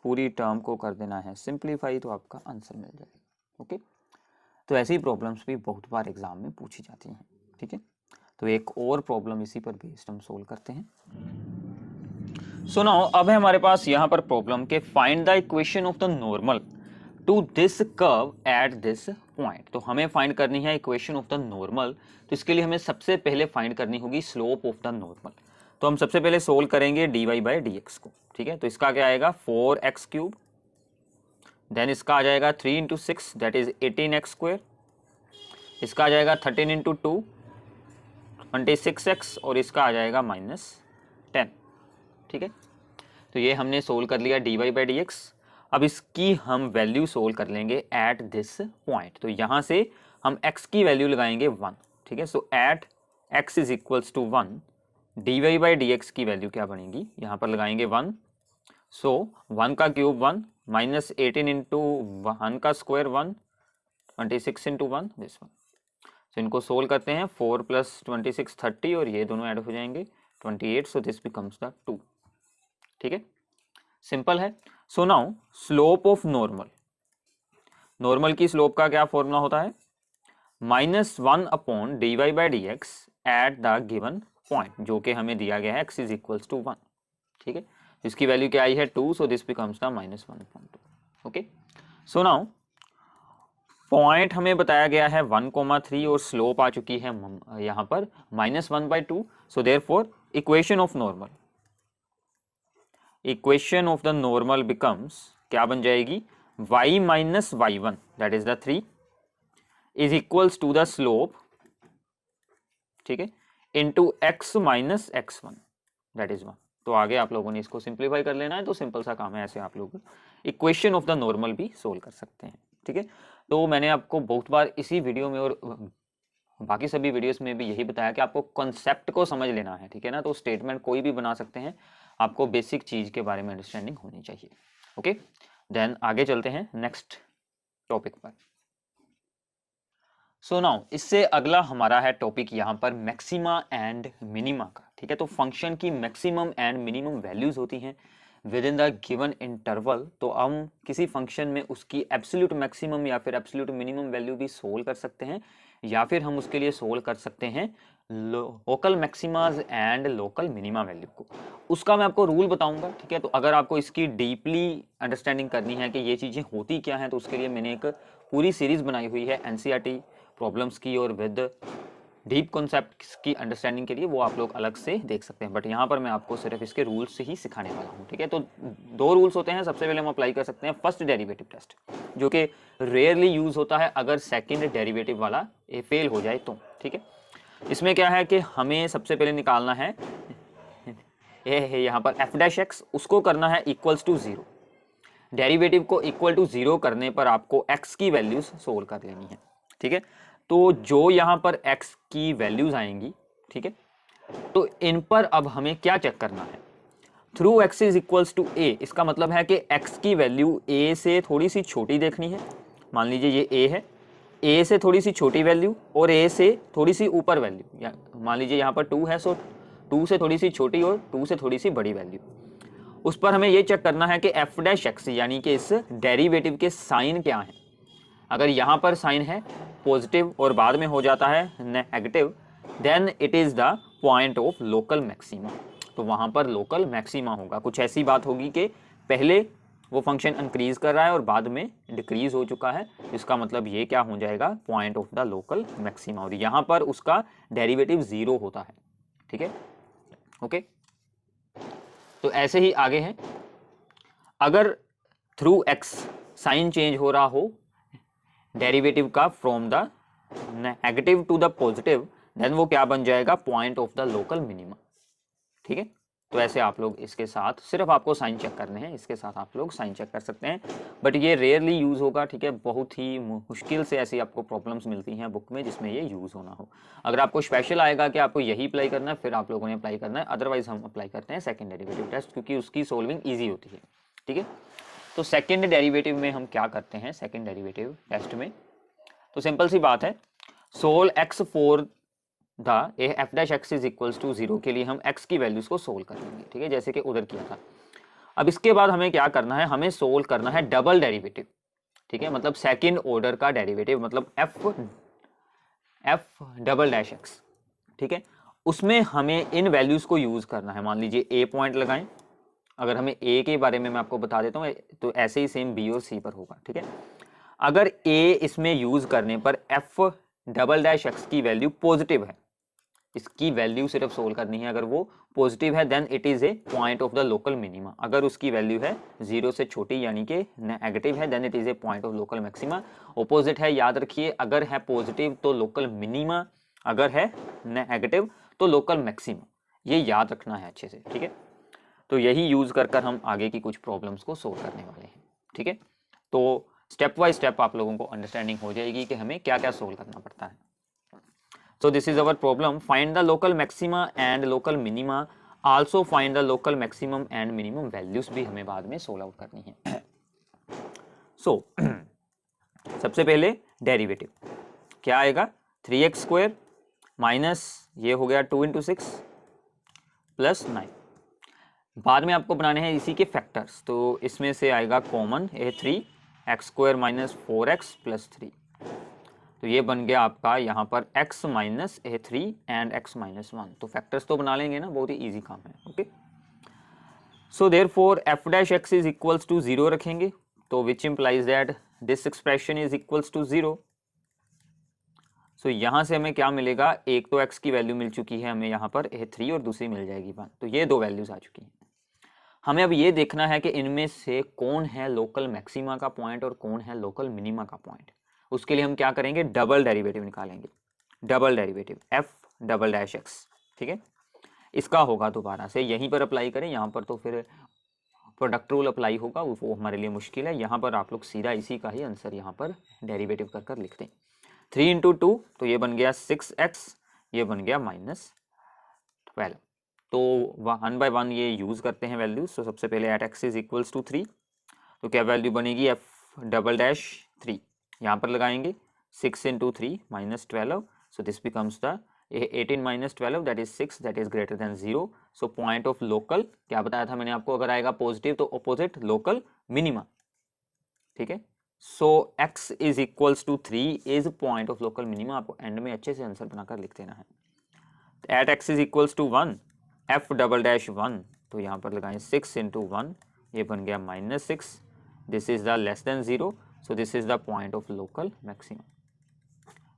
पूरी टर्म को कर देना है सिंप्लीफाई, तो आपका आंसर मिल जाएगा, ओके। तो ऐसी प्रॉब्लम्स भी बहुत बार एग्जाम में पूछी जाती हैं, ठीक है। तो एक और प्रॉब्लम इसी पर बेस्ड हम सोल्व करते हैं। सो नाउ अब है हमारे पास यहाँ पर प्रॉब्लम के find the equation of the normal to this curve at this point. तो हमें फाइंड करनी है इक्वेशन ऑफ द नॉर्मल, तो इसके लिए हमें सबसे पहले फाइंड करनी होगी स्लोप ऑफ द नॉर्मल। तो हम सबसे पहले सोल्व करेंगे dy/dx को, ठीक है। तो इसका क्या आएगा 4x³ देन इसका आ जाएगा 3 इंटू 6 दैट इज 18x², इसका आ जाएगा 13 इंटू 2 26x, और इसका आ जाएगा -10। ठीक है, तो ये हमने सोल्व कर लिया dy/dx। अब इसकी हम वैल्यू सोल्व कर लेंगे एट दिस पॉइंट। तो यहाँ से हम x की वैल्यू लगाएंगे 1। ठीक है, so at x is equals to 1, dy/dx की वैल्यू क्या बनेगी, यहाँ पर लगाएंगे 1। सो 1 का क्यूब 1, -18 इंटू 1 का स्क्वायर 1, 26 इंटू 1 दिस 1। तो इनको सोल्व करते हैं, 4 + 26 30, और ये दोनों ऐड हो जाएंगे 28। सो दिस बिकम्स द 2। ठीक है, सिंपल है। So now slope of normal, normal की स्लोप का क्या फॉर्मूला होता है, -1 dy/dx at the given point, जो कि हमें दिया गया है x इज इक्वल्स टू 1। ठीक है, इसकी वैल्यू क्या आई है 2, सो this becomes the -1.2। Okay, so now point हमें बताया गया है 1,3 और स्लोप आ चुकी है यहाँ पर -1/2। So therefore equation of normal, equation of the normal becomes क्या बन जाएगी, y - y1 that is the 3 is equals to the slope, ठीक है, into x - x1 that is 1। तो आगे आप लोगों ने इसको सिंप्लीफाई कर लेना है, तो सिंपल सा काम है, ऐसे आप लोग इक्वेशन ऑफ द नॉर्मल भी सोल्व कर सकते हैं। ठीक है, तो मैंने आपको बहुत बार इसी वीडियो में और बाकी सभी वीडियोस में भी यही बताया कि आपको कॉन्सेप्ट को समझ लेना है। ठीक है ना, तो स्टेटमेंट कोई भी बना सकते हैं, आपको बेसिक चीज के बारे में अंडरस्टैंडिंग होनी चाहिए। ओके, देन आगे चलते हैं नेक्स्ट टॉपिक पर। सो नाउ इससे अगला हमारा है टॉपिक यहाँ पर मैक्सिमा एंड मिनिमा का। ठीक है, तो फंक्शन की मैक्सिमम एंड मिनिमम वैल्यूज होती हैं with in the given interval. तो हम किसी फंक्शन में उसकी एब्सोल्यूट मैक्सिमम या फिर एब्सोल्यूट मिनिमम वैल्यू भी सोल्व कर सकते हैं, या फिर हम उसके लिए सोल्व कर सकते हैं local maximas and local minima value को। उसका मैं आपको रूल बताऊंगा। ठीक है, तो अगर आपको इसकी डीपली अंडरस्टैंडिंग करनी है कि ये चीज़ें होती क्या हैं, तो उसके लिए मैंने एक पूरी सीरीज बनाई हुई है एनसीईआरटी प्रॉब्लम्स की और विद डीप कॉन्सेप्ट की अंडरस्टैंडिंग के लिए, वो आप लोग अलग से देख सकते हैं। बट यहाँ पर मैं आपको सिर्फ इसके रूल्स से ही सिखाने वाला हूँ। ठीक है, तो 2 रूल्स होते हैं। सबसे पहले हम अप्लाई कर सकते हैं फर्स्ट डेरिवेटिव टेस्ट, जो कि रेयरली यूज होता है अगर सेकंड डेरिवेटिव वाला फेल हो जाए तो। ठीक है, इसमें क्या है कि हमें सबसे पहले निकालना है यहाँ पर f'(x), उसको करना है इक्वल्स टू 0। डेरिवेटिव को इक्वल टू 0 करने पर आपको x की वैल्यूज सोल्व कर लेनी है। ठीक है, तो जो यहाँ पर x की वैल्यूज आएंगी, ठीक है, तो इन पर अब हमें क्या चेक करना है, through x is equals to a। इसका मतलब है कि x की वैल्यू a से थोड़ी सी छोटी देखनी है। मान लीजिए ये a है, a से थोड़ी सी छोटी वैल्यू और a से थोड़ी सी ऊपर वैल्यू, मान लीजिए यहाँ पर 2 है, सो 2 से थोड़ी सी छोटी और 2 से थोड़ी सी बड़ी वैल्यू। उस पर हमें ये चेक करना है कि f'(x) यानी कि इस डेरिवेटिव के साइन क्या हैं। अगर यहाँ पर साइन है पॉजिटिव और बाद में हो जाता है negative, then it is the point of local maxima. तो वहाँ पर लोकल मैक्सिमा होगा। कुछ ऐसी बात होगी कि पहले वो फंक्शन इंक्रीज कर रहा है और बाद में डिक्रीज हो चुका है, इसका मतलब ये क्या हो जाएगा, point of the local maxima. और यहाँ पर उसका डेरिवेटिव 0 होता है। ठीक है, ओके, तो ऐसे ही आगे है, अगर थ्रू x साइन चेंज हो रहा हो डेरिवेटिव का from the negative to the positive, then वो क्या बन जाएगा, point of the local minima. ठीक है, तो ऐसे आप लोग इसके साथ सिर्फ आपको साइन चेक करने हैं, इसके साथ आप लोग साइन चेक कर सकते हैं, बट ये रेयरली यूज होगा। ठीक है, बहुत ही मुश्किल से ऐसी आपको प्रॉब्लम्स मिलती हैं बुक में जिसमें ये यूज होना हो। अगर आपको स्पेशल आएगा कि आपको यही अप्लाई करना है, फिर आप लोगों ने अप्लाई करना है, अदरवाइज हम अप्लाई करते हैं सेकेंड डेरिवेटिव टेस्ट, क्योंकि उसकी सोल्विंग ईजी होती है। ठीक है, तो सेकेंड डेरिवेटिव में हम क्या करते हैं, सेकेंड डेरिवेटिव टेस्ट में तो सिंपल सी बात है, solve x for the f'(x) is equals to 0 के लिए हम x की वैल्यूज को सोल्व कर लेंगे। ठीक है, जैसे कि उधर किया था। अब इसके बाद हमें क्या करना है, हमें सोल्व करना है डबल डेरिवेटिव। ठीक है, मतलब सेकंड ऑर्डर का डेरिवेटिव, मतलब f'(x). ठीक है, उसमें हमें इन वैल्यूज को यूज करना है। मान लीजिए a पॉइंट लगाएं, अगर हमें a के बारे में मैं आपको बता देता हूँ, तो ऐसे ही सेम b और c पर होगा। ठीक है, अगर a इसमें यूज करने पर f'(x) की वैल्यू पॉजिटिव है, इसकी वैल्यू सिर्फ सोल्व करनी है। अगर वो पॉजिटिव है then it is a point of the local minima. अगर उसकी वैल्यू है 0 से छोटी यानी कि नेगेटिव है then it is a point of local maxima. Opposite है, याद रखिए, अगर है पॉजिटिव तो लोकल मिनिमा, अगर है नेगेटिव तो लोकल मैक्सिमा। ये याद रखना है अच्छे से, ठीक है। तो यही यूज कर हम आगे की कुछ प्रॉब्लम्स को सोल्व करने वाले हैं, ठीक है। तो स्टेप बाय स्टेप आप लोगों को अंडरस्टैंडिंग हो जाएगी कि हमें क्या क्या सोल्व करना पड़ता है। So this is our problem. Find the local maxima and local minima. Also find the local maximum and minimum values भी हमें बाद में सोल्व आउट करनी है। So सबसे पहले डेरिवेटिव क्या आएगा, 3x स्क्वायर माइनस ये हो गया 2 × 6 प्लस 9। बाद में आपको बनाने हैं इसी के फैक्टर्स, तो इसमें से आएगा कॉमन ये 3x square minus 4x plus 3। तो ये बन गया आपका यहाँ पर x minus a3 and x minus 1। तो फैक्टर्स तो बना लेंगे ना, बहुत ही इजी काम है, okay. So therefore f dash x is equals to 0 रखेंगे, तो which implies that this expression is equals to 0। So यहाँ से हमें क्या मिलेगा, एक तो x की वैल्यू मिल चुकी है हमें यहाँ पर a3 और दूसरी मिल जाएगी 1। तो ये दो वैल्यूज आ चुकी हैं। हमें अब ये देखना है कि इनमें से कौन है लोकल मैक्सिमा का पॉइंट और कौन है लोकल मिनिमा का पॉइंट। उसके लिए हम क्या करेंगे, डबल डेरिवेटिव निकालेंगे। Double derivative f double dash x, ठीक है। इसका होगा दोबारा से यहीं पर अप्लाई करें, यहाँ पर तो फिर प्रोडक्ट रूल अप्लाई होगा, वो हमारे लिए मुश्किल है। यहाँ पर आप लोग सीधा इसी का ही आंसर यहाँ पर डेरिवेटिव कर लिखते हैं। 3 × 2 तो ये बन गया 6x, ये बन गया -12। तो 1 बाय 1 ये यूज करते हैं वैल्यूज। तो सबसे पहले at x is equals to 3, तो क्या वैल्यू बनेगी, f डबल डैश 3 यहाँ पर लगाएंगे, 6 × 3 -12। सो this becomes the 18 - 12 that is 6 that is greater than 0। So point of local क्या बताया था मैंने आपको, अगर आएगा पॉजिटिव तो ऑपोजिट लोकल मिनिमा, ठीक है। So x is equals to 3 is point of local minima. आपको एंड में अच्छे से आंसर बनाकर लिख देना है। At x is equals to 1 f double dash 1, तो यहाँ पर लगाएं 6 × 1, ये बन गया -6। This is the less than 0, so this is the point of local maximum,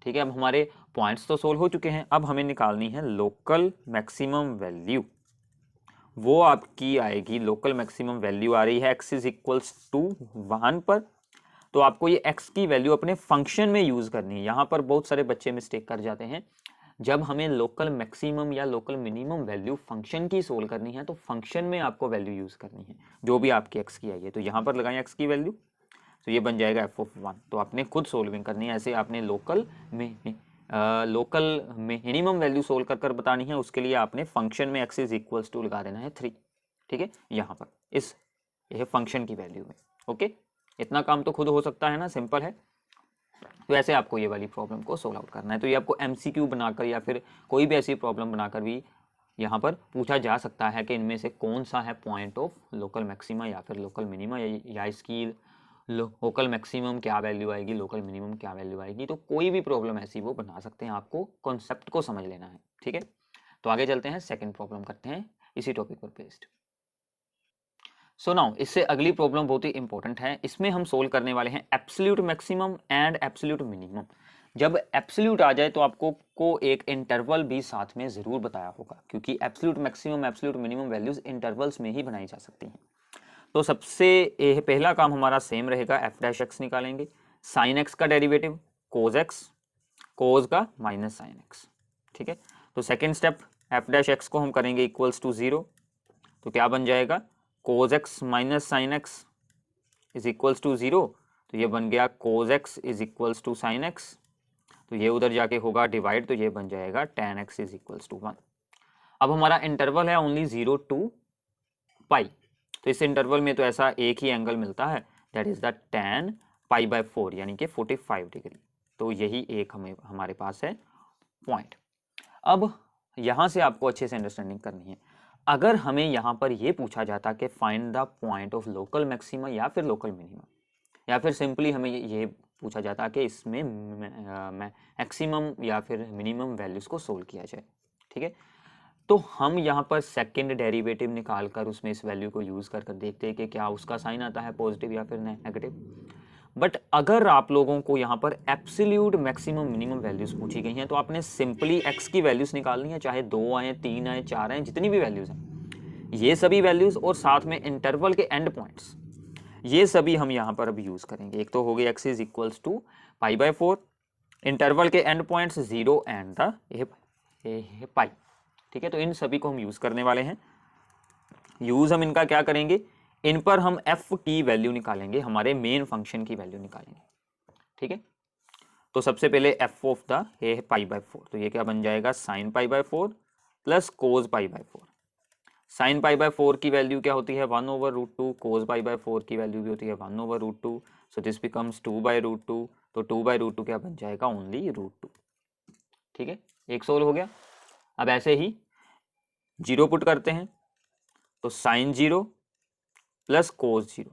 ठीक है। अब हमारे पॉइंट्स तो सोल्व हो चुके हैं, अब हमें निकालनी है लोकल मैक्सिमम वैल्यू। वो आपकी आएगी, लोकल मैक्सिमम वैल्यू आ रही है x इज इक्वल्स टू 1 पर। तो आपको ये x की वैल्यू अपने फंक्शन में यूज करनी है। यहाँ पर बहुत सारे बच्चे मिस्टेक कर जाते हैं, जब हमें लोकल मैक्सिमम या लोकल मिनिमम वैल्यू फंक्शन की सोल्व करनी है तो फंक्शन में आपको वैल्यू यूज करनी है जो भी आपकी x की आई है। तो यहाँ पर लगाएं x की वैल्यू, तो ये बन जाएगा f(1). तो आपने खुद सोल्विंग करनी है, ऐसे आपने लोकल मिनिमम वैल्यू सोल्व कर बतानी है। उसके लिए आपने फंक्शन में x इज इक्वल्स टू लगा देना है 3, ठीक है, यहाँ पर इस यह फंक्शन की वैल्यू में, ओके। इतना काम तो खुद हो सकता है ना, सिंपल है। तो ऐसे आपको ये वाली प्रॉब्लम को सोल्व आउट करना है। तो ये आपको MCQ बनाकर या फिर कोई भी ऐसी प्रॉब्लम बनाकर भी यहाँ पर पूछा जा सकता है कि इनमें से कौन सा है पॉइंट ऑफ लोकल मैक्सिमा या फिर लोकल मिनिमा, या इसकी लोकल मैक्सिमम क्या वैल्यू आएगी, लोकल मिनिमम क्या वैल्यू आएगी। तो कोई भी प्रॉब्लम ऐसी वो बना सकते हैं, आपको कॉन्सेप्ट को समझ लेना है, ठीक है। तो आगे चलते हैं, सेकेंड प्रॉब्लम करते हैं इसी टॉपिक पर बेस्ड। सो नाउ इससे अगली प्रॉब्लम बहुत ही इंपॉर्टेंट है। इसमें हम सोल्व करने वाले हैं absolute maximum and absolute minimum. जब एब्सोल्यूट आ जाए तो आपको एक इंटरवल भी साथ में जरूर बताया होगा, क्योंकि absolute maximum absolute minimum values intervals में ही बनाई जा सकती हैं। तो सबसे पहला काम हमारा सेम रहेगा, f डैश x निकालेंगे, साइन x का डेरिवेटिव कोज x, कोज का माइनस साइन x, ठीक है। तो second step f dash x को हम करेंगे इक्वल्स टू 0, तो क्या बन जाएगा, cos x minus sine x is equals to 0। तो ये बन गया cos x is equals to sine x, तो ये उधर जाके होगा डिवाइड, तो ये बन जाएगा tan x is equals to 1। अब हमारा इंटरवल है ओनली 0 to पाई, तो इस इंटरवल में तो ऐसा एक ही एंगल मिलता है, दैट इज द tan π/4 यानी कि 45 डिग्री। तो यही एक हमारे पास है पॉइंट। अब यहाँ से आपको अच्छे से अंडरस्टैंडिंग करनी है। अगर हमें यहाँ पर ये पूछा जाता कि find the point of local maxima या फिर लोकल मिनिमा, या फिर सिंपली हमें ये पूछा जाता कि इसमें मैक्सिमम या फिर मिनिमम वैल्यूज को सोल्व किया जाए, ठीक है। तो हम यहाँ पर सेकंड डेरिवेटिव निकाल कर उसमें इस वैल्यू को यूज कर देखते हैं कि क्या उसका साइन आता है पॉजिटिव या फिर नेगेटिव। बट अगर आप लोगों को यहाँ पर एब्सोल्यूट मैक्सिमम मिनिमम वैल्यूज पूछी गई हैं तो आपने सिंपली x की वैल्यूज निकालनी है, चाहे 2 आए, 3 आए, 4 आए, जितनी भी वैल्यूज हैं ये सभी वैल्यूज और साथ में इंटरवल के एंड पॉइंट्स, ये सभी हम यहाँ पर अब यूज करेंगे। एक तो हो गई x is equals to π/4, interval के end points 0 and the pi. ठीक है, तो इन सभी को हम यूज करने वाले हैं। यूज हम इनका क्या करेंगे, इन पर हम f की वैल्यू निकालेंगे, हमारे मेन फंक्शन की वैल्यू निकालेंगे। ठीक है, तो सबसे पहले f ऑफ द π/4, तो ये क्या बन जाएगा sin π/4 प्लस cos π/4। sin π/4 की वैल्यू क्या होती है 1/√2, cos π/4 की वैल्यू भी होती है 1/√2, सो दिस बिकम्स 2/√2, तो 2/√2 क्या बन जाएगा ओनली √2। ठीक है, एक सोल्व हो गया। अब ऐसे ही जीरो पुट करते हैं, तो sin 0 plus cos 0,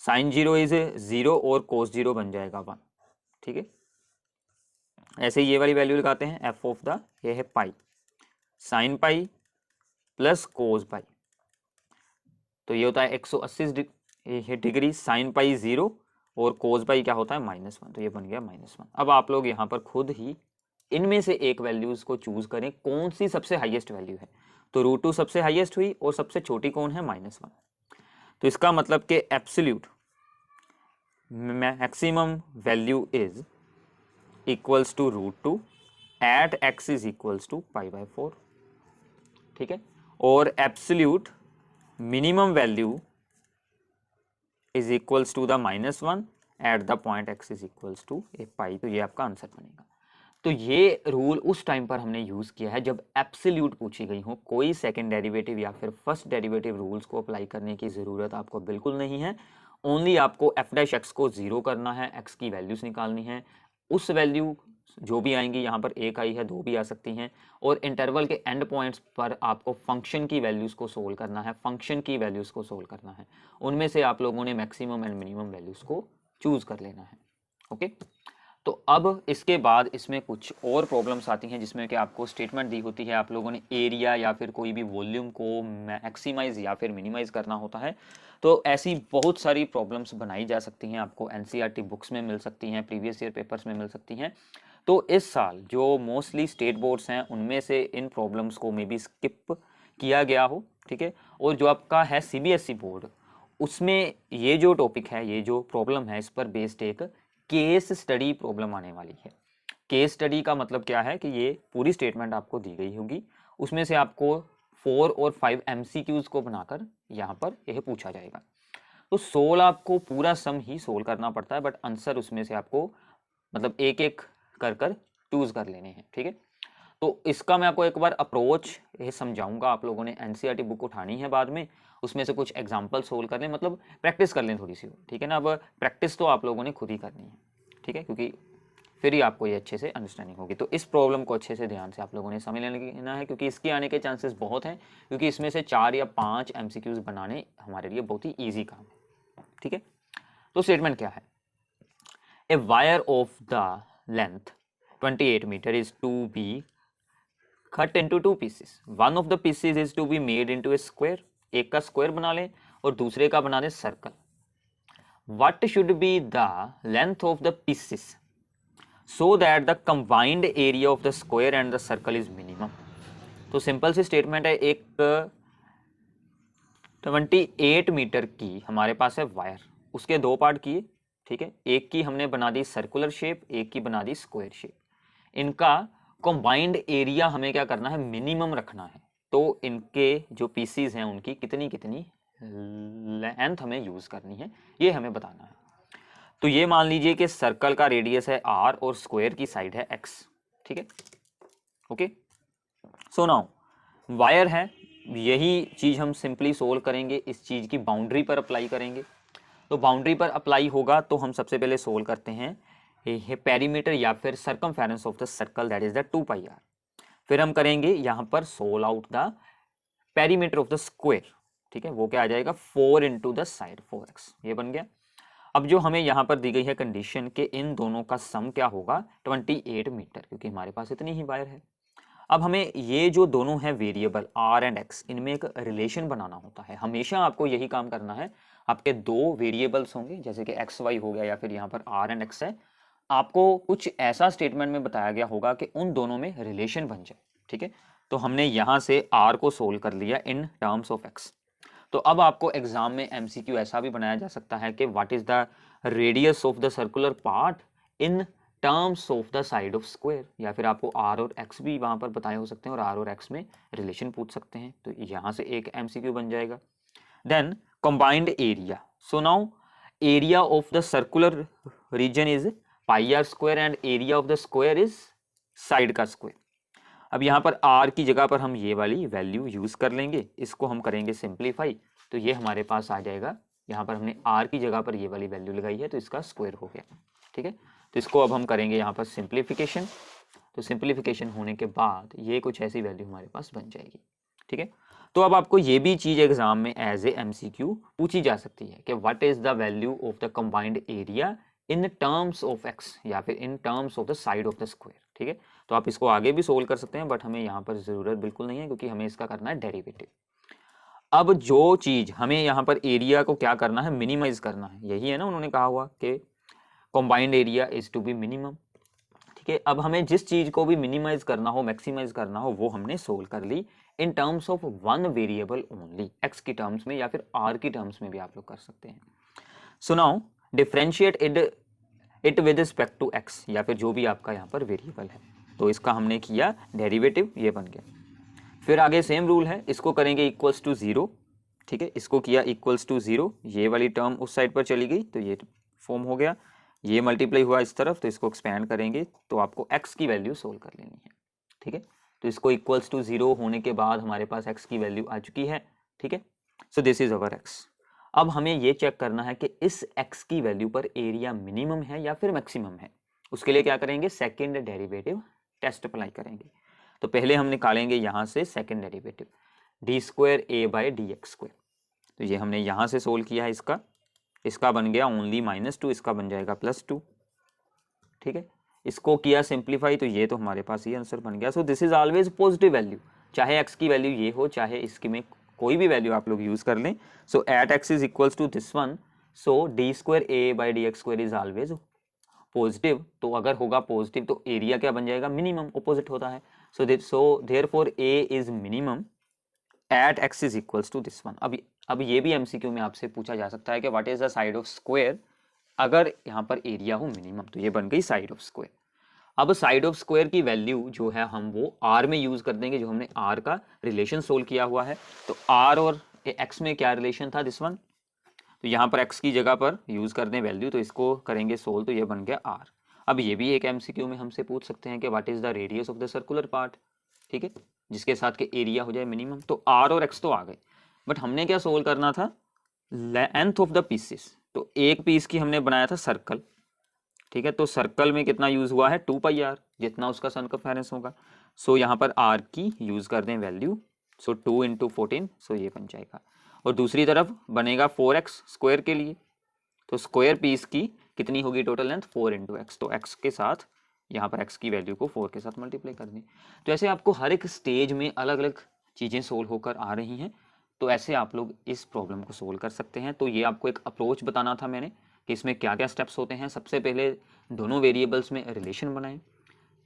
sin 0 is 0 और cos 0 बन जाएगा 1। ठीक है, ऐसे ही ये वाली वैल्यू लगाते हैं, f ऑफ द ये है पाई, sin पाई प्लस cos पाई, तो ये होता है 180 डिग्री, sin पाई 0 और cos पाई क्या होता है -1, तो ये बन गया -1। अब आप लोग यहाँ पर खुद ही इनमें से एक वैल्यूज को चूज करें, कौन सी सबसे हाईएस्ट वैल्यू है, तो √2 सबसे हाईएस्ट हुई और सबसे छोटी कौन है -1, तो इसका मतलब कि absolute maximum value is equals to √2 at x is equals to π/4। ठीक है, और absolute minimum value is equals to the -1 at the point x is equals to a pi, तो ये आपका आंसर बनेगा। तो ये रूल उस टाइम पर हमने यूज किया है जब एब्सोल्यूट पूछी गई हो, कोई सेकंड डेरिवेटिव या फिर फर्स्ट डेरिवेटिव रूल्स को अप्लाई करने की जरूरत आपको बिल्कुल नहीं है। ओनली आपको f' को 0 करना है, x की वैल्यूज निकालनी है, उस वैल्यू जो भी आएंगी, यहाँ पर एक आई है, 2 भी आ सकती हैं, और इंटरवल के एंड पॉइंट्स पर आपको फंक्शन की वैल्यूज को सोल्व करना है, फंक्शन की वैल्यूज को सोल्व करना है, उनमें से आप लोगों ने मैक्सिमम एंड मिनिमम वैल्यूज को चूज कर लेना है। ओके, तो अब इसके बाद इसमें कुछ और प्रॉब्लम्स आती हैं जिसमें कि आपको स्टेटमेंट दी होती है, आप लोगों ने एरिया या फिर कोई भी वॉल्यूम को मैक्सिमाइज या फिर मिनिमाइज करना होता है। तो ऐसी बहुत सारी प्रॉब्लम्स बनाई जा सकती हैं, आपको एनसीईआरटी बुक्स में मिल सकती हैं, प्रीवियस ईयर पेपर्स में मिल सकती हैं। तो इस साल जो मोस्टली स्टेट बोर्ड्स हैं उनमें से इन प्रॉब्लम्स को मे बी स्किप किया गया हो। ठीक है, और जो आपका है सीबीएसई बोर्ड, उसमें ये जो टॉपिक है, ये जो प्रॉब्लम है, इस पर बेस्ड एक केस स्टडी प्रॉब्लम आने वाली है। केस स्टडी का मतलब क्या है कि ये पूरी स्टेटमेंट आपको दी गई होगी, उसमें से आपको 4 और 5 एमसीक्यूज को बनाकर यहाँ पर यह पूछा जाएगा। तो सोल आपको पूरा सम ही सोल्व करना पड़ता है, बट आंसर उसमें से आपको मतलब एक एक कर कर चूज कर लेने हैं। ठीक है, तो इसका मैं आपको एक बार अप्रोच ये समझाऊंगा, आप लोगों ने एनसीईआरटी बुक उठानी है बाद में, उसमें से कुछ एग्जांपल सोल्व कर लें, मतलब प्रैक्टिस कर लें थोड़ी सी। ठीक है ना, अब प्रैक्टिस तो आप लोगों ने खुद ही करनी है। ठीक है, क्योंकि फिर ही आपको ये अच्छे से अंडरस्टैंडिंग होगी। तो इस प्रॉब्लम को अच्छे से ध्यान से आप लोगों ने समझ लेना है, क्योंकि इसके आने के चांसेस बहुत हैं, क्योंकि इसमें से 4 या 5 एमसीक्यूज बनाने हमारे लिए बहुत ही ईजी काम है। ठीक है, तो स्टेटमेंट क्या है, a wire of the length 28 metre is to be cut into 2 pieces. One of the pieces is to be made into a square. एक का स्क्वायर बना लें और दूसरे का बना दें circle. What should be the length of the pieces so that the combined area of the square and the circle is minimum? तो सिंपल सी स्टेटमेंट है, एक 28 मीटर की हमारे पास है वायर, उसके 2 पार्ट किए। ठीक है, एक की हमने बना दी सर्कुलर शेप, एक की बना दी स्क्वायर शेप। इनका कंबाइंड एरिया हमें क्या करना है, मिनिमम रखना है। तो इनके जो पीसीज हैं उनकी कितनी कितनी लेंथ हमें यूज करनी है, ये हमें बताना है। तो ये मान लीजिए कि सर्कल का रेडियस है r और स्क्वायर की साइड है x। ठीक है, ओके, सो नाउ वायर है, यही चीज हम सिंपली सोल्व करेंगे, इस चीज की बाउंड्री पर अप्लाई करेंगे। तो बाउंड्री पर अप्लाई होगा तो हम सबसे पहले सोल्व करते हैं पेरीमीटर या फिर circumference of the circle, that is the 2πr। फिर हम करेंगे यहाँ पर solve out the perimeter of the square. ठीक है, वो क्या आ जाएगा 4 इंटू द साइड 4x, ये बन गया। अब जो हमें यहाँ पर दी गई है कंडीशन के इन दोनों का सम क्या होगा 28 मीटर, क्योंकि हमारे पास इतनी ही वायर है। अब हमें ये जो दोनों है वेरिएबल r एंड x, इनमें एक रिलेशन बनाना होता है। हमेशा आपको यही काम करना है, आपके दो वेरिएबल्स होंगे जैसे कि एक्स वाई हो गया या फिर यहाँ पर आर एंड एक्स है, आपको कुछ ऐसा स्टेटमेंट में बताया गया होगा कि उन दोनों में रिलेशन बन जाए। ठीक है, तो हमने यहाँ से आर को सोल्व कर लिया इन टर्म्स ऑफ एक्स। तो अब आपको एग्जाम में एमसीक्यू ऐसा भी बनाया जा सकता है कि what is the radius of the circular part in terms of the side of square, या फिर आपको आर और एक्स भी वहां पर बताए हो सकते हैं और आर और एक्स में रिलेशन पूछ सकते हैं, तो यहाँ से एक एमसीक्यू बन जाएगा। Then combined area, so now area of the circular region is pi r square and area of the square is side का स्क्वायर। अब यहाँ पर r की जगह पर हम ये वाली वैल्यू यूज कर लेंगे, इसको हम करेंगे सिंप्लीफाई, तो ये हमारे पास आ जाएगा, यहाँ पर हमने r की जगह पर ये वाली वैल्यू लगाई है तो इसका स्क्वायर हो गया। ठीक है, तो इसको अब हम करेंगे यहाँ पर सिंप्लीफिकेशन, तो सिंप्लीफिकेशन होने के बाद ये कुछ ऐसी वैल्यू हमारे पास बन जाएगी। ठीक है, तो अब आपको ये भी चीज एग्जाम में एज ए एमसीक्यू पूछी जा सकती है कि what is the value of the combined area in terms of x या फिर इन terms of the side of the square. ठीक है, तो आप इसको आगे भी सोल्व कर सकते हैं बट हमें यहाँ पर जरूरत बिल्कुल नहीं है क्योंकि हमें इसका करना है डेरिवेटिव। अब जो चीज हमें यहाँ पर एरिया को क्या करना है, मिनिमाइज करना है, यही है ना उन्होंने कहा हुआ कि combined area is to be minimum. ठीक है, अब हमें जिस चीज को भी मिनिमाइज करना हो, मैक्सिमाइज करना हो, वो हमने सोल्व कर ली in terms of one variable only, x की टर्म्स में या फिर आर की टर्म्स में भी आप लोग कर सकते हैं। So now differentiate it with respect to x या फिर जो भी आपका यहाँ पर वेरिएबल है, तो इसका हमने किया डेरिवेटिव, ये बन गया। फिर आगे सेम रूल है, इसको करेंगे इक्वल्स टू जीरो। ठीक है, इसको किया इक्वल्स टू जीरो, ये वाली टर्म उस साइड पर चली गई तो ये फॉर्म हो गया, ये मल्टीप्लाई हुआ इस तरफ तो इसको एक्सपैंड करेंगे तो आपको x की वैल्यू सोल्व कर लेनी है। ठीक है, तो इसको इक्वल्स टू जीरो होने के बाद हमारे पास x की वैल्यू आ चुकी है। ठीक है, so this is our x। अब हमें ये चेक करना है कि इस x की वैल्यू पर एरिया मिनिमम है या फिर मैक्सिमम है। उसके लिए क्या करेंगे, सेकेंड डेरिवेटिव टेस्ट अप्लाई करेंगे। तो पहले हम निकालेंगे यहाँ से second derivative D square a by d x square, तो ये हमने यहाँ से सोल्व किया है, इसका बन गया ओनली -2, इसका बन जाएगा +2। ठीक है, इसको किया सिंप्लीफाई तो ये तो हमारे पास ये आंसर बन गया। सो this is always positive value, चाहे x की वैल्यू ये हो चाहे इसकी में कोई भी वैल्यू आप लोग यूज कर लें। So at x is equals to this one, so d square a by d x square is always positive. तो अगर होगा पॉजिटिव तो एरिया क्या बन जाएगा, मिनिमम, ऑपोजिट होता है। So therefore a is minimum at x is equals to this one. अब ये भी एमसीक्यू में आपसे पूछा जा सकता है कि what is the side of square अगर यहाँ पर एरिया हो मिनिमम, तो ये बन गई साइड ऑफ स्क्वायर। अब साइड ऑफ स्क्वायर की वैल्यू जो है हम वो आर में यूज कर देंगे, जो हमने आर का रिलेशन सोल्व किया हुआ है। तो आर और एक्स में क्या रिलेशन था, दिस वन, तो यहाँ पर एक्स की जगह पर यूज कर दें वैल्यू, तो इसको करेंगे सोल्व तो ये बन गया आर। अब ये भी एक एमसीक्यू में हमसे पूछ सकते हैं कि what is the radius of the circular part, ठीक है, जिसके साथ के एरिया हो जाए मिनिमम। तो आर और एक्स तो आ गए, बट हमने क्या सोल्व करना था, लेंथ ऑफ द पीसेस। तो एक पीस की हमने बनाया था सर्कल, ठीक है, तो सर्कल में कितना यूज हुआ है, 2πr, जितना उसका सर्कमफेरेंस होगा। सो यहाँ पर r की यूज कर दें वैल्यू, सो 2 × 14, सो ये बन जाएगा। और दूसरी तरफ बनेगा 4x स्क्वायर के लिए, तो स्क्वायर पीस की कितनी होगी टोटल लेंथ, 4 × x, तो x के साथ यहाँ पर x की वैल्यू को 4 के साथ मल्टीप्लाई कर दें। तो ऐसे आपको हर एक स्टेज में अलग अलग चीज़ें सोल्व होकर आ रही हैं, तो ऐसे आप लोग इस प्रॉब्लम को सोल्व कर सकते हैं। तो ये आपको एक अप्रोच बताना था मैंने कि इसमें क्या क्या स्टेप्स होते हैं। सबसे पहले दोनों वेरिएबल्स में रिलेशन बनाएं,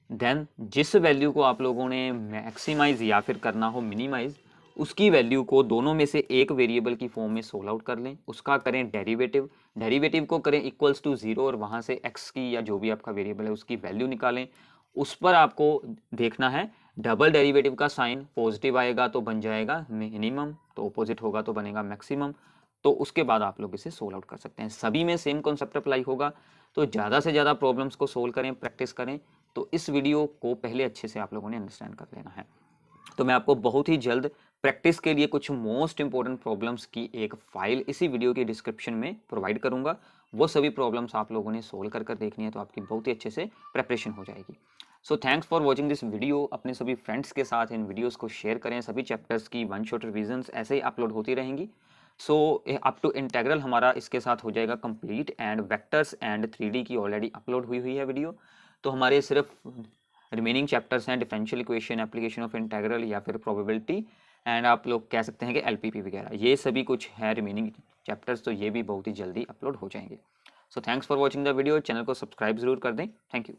देन जिस वैल्यू को आप लोगों ने मैक्सिमाइज या फिर करना हो मिनिमाइज, उसकी वैल्यू को दोनों में से एक वेरिएबल की फॉर्म में सोल्व आउट कर लें, उसका करें डेरिवेटिव को करें इक्वल्स टू 0 और वहाँ से x की या जो भी आपका वेरिएबल है उसकी वैल्यू निकालें। उस पर आपको देखना है डबल डेरिवेटिव का साइन पॉजिटिव आएगा तो बन जाएगा मिनिमम, तो ऑपोजिट होगा तो बनेगा मैक्सिमम। तो उसके बाद आप लोग इसे सोल्व आउट कर सकते हैं। सभी में सेम कॉन्सेप्ट अप्लाई होगा, तो ज़्यादा से ज़्यादा प्रॉब्लम्स को सोल्व करें, प्रैक्टिस करें। तो इस वीडियो को पहले अच्छे से आप लोगों ने अंडरस्टैंड कर लेना है। तो मैं आपको बहुत ही जल्द प्रैक्टिस के लिए कुछ मोस्ट इंपॉर्टेंट प्रॉब्लम्स की एक फाइल इसी वीडियो के डिस्क्रिप्शन में प्रोवाइड करूंगा। वो सभी प्रॉब्लम्स आप लोगों ने सोल्व कर देखनी है, तो आपकी बहुत ही अच्छे से प्रेपरेशन हो जाएगी। So thanks for watching this video. अपने सभी फ्रेंड्स के साथ इन वीडियोस को शेयर करें। सभी चैप्टर्स की वन शॉट रिविजन्स ऐसे ही अपलोड होती रहेंगी। सो अप टू इंटेग्रल हमारा इसके साथ हो जाएगा complete, and vectors and 3D की ऑलरेडी अपलोड हुई है वीडियो। तो हमारे सिर्फ रिमेनिंग चैप्टर्स हैं differential equation, application of integral या फिर प्रोबेबिलिटी, एंड आप लोग कह सकते हैं कि LPP वगैरह, ये सभी कुछ है रिमेनिंग चैप्टर्स तो ये भी बहुत ही जल्दी अपलोड हो जाएंगे। So thanks for watching the video. Channel को सब्सक्राइब जरूर कर दें। Thank you.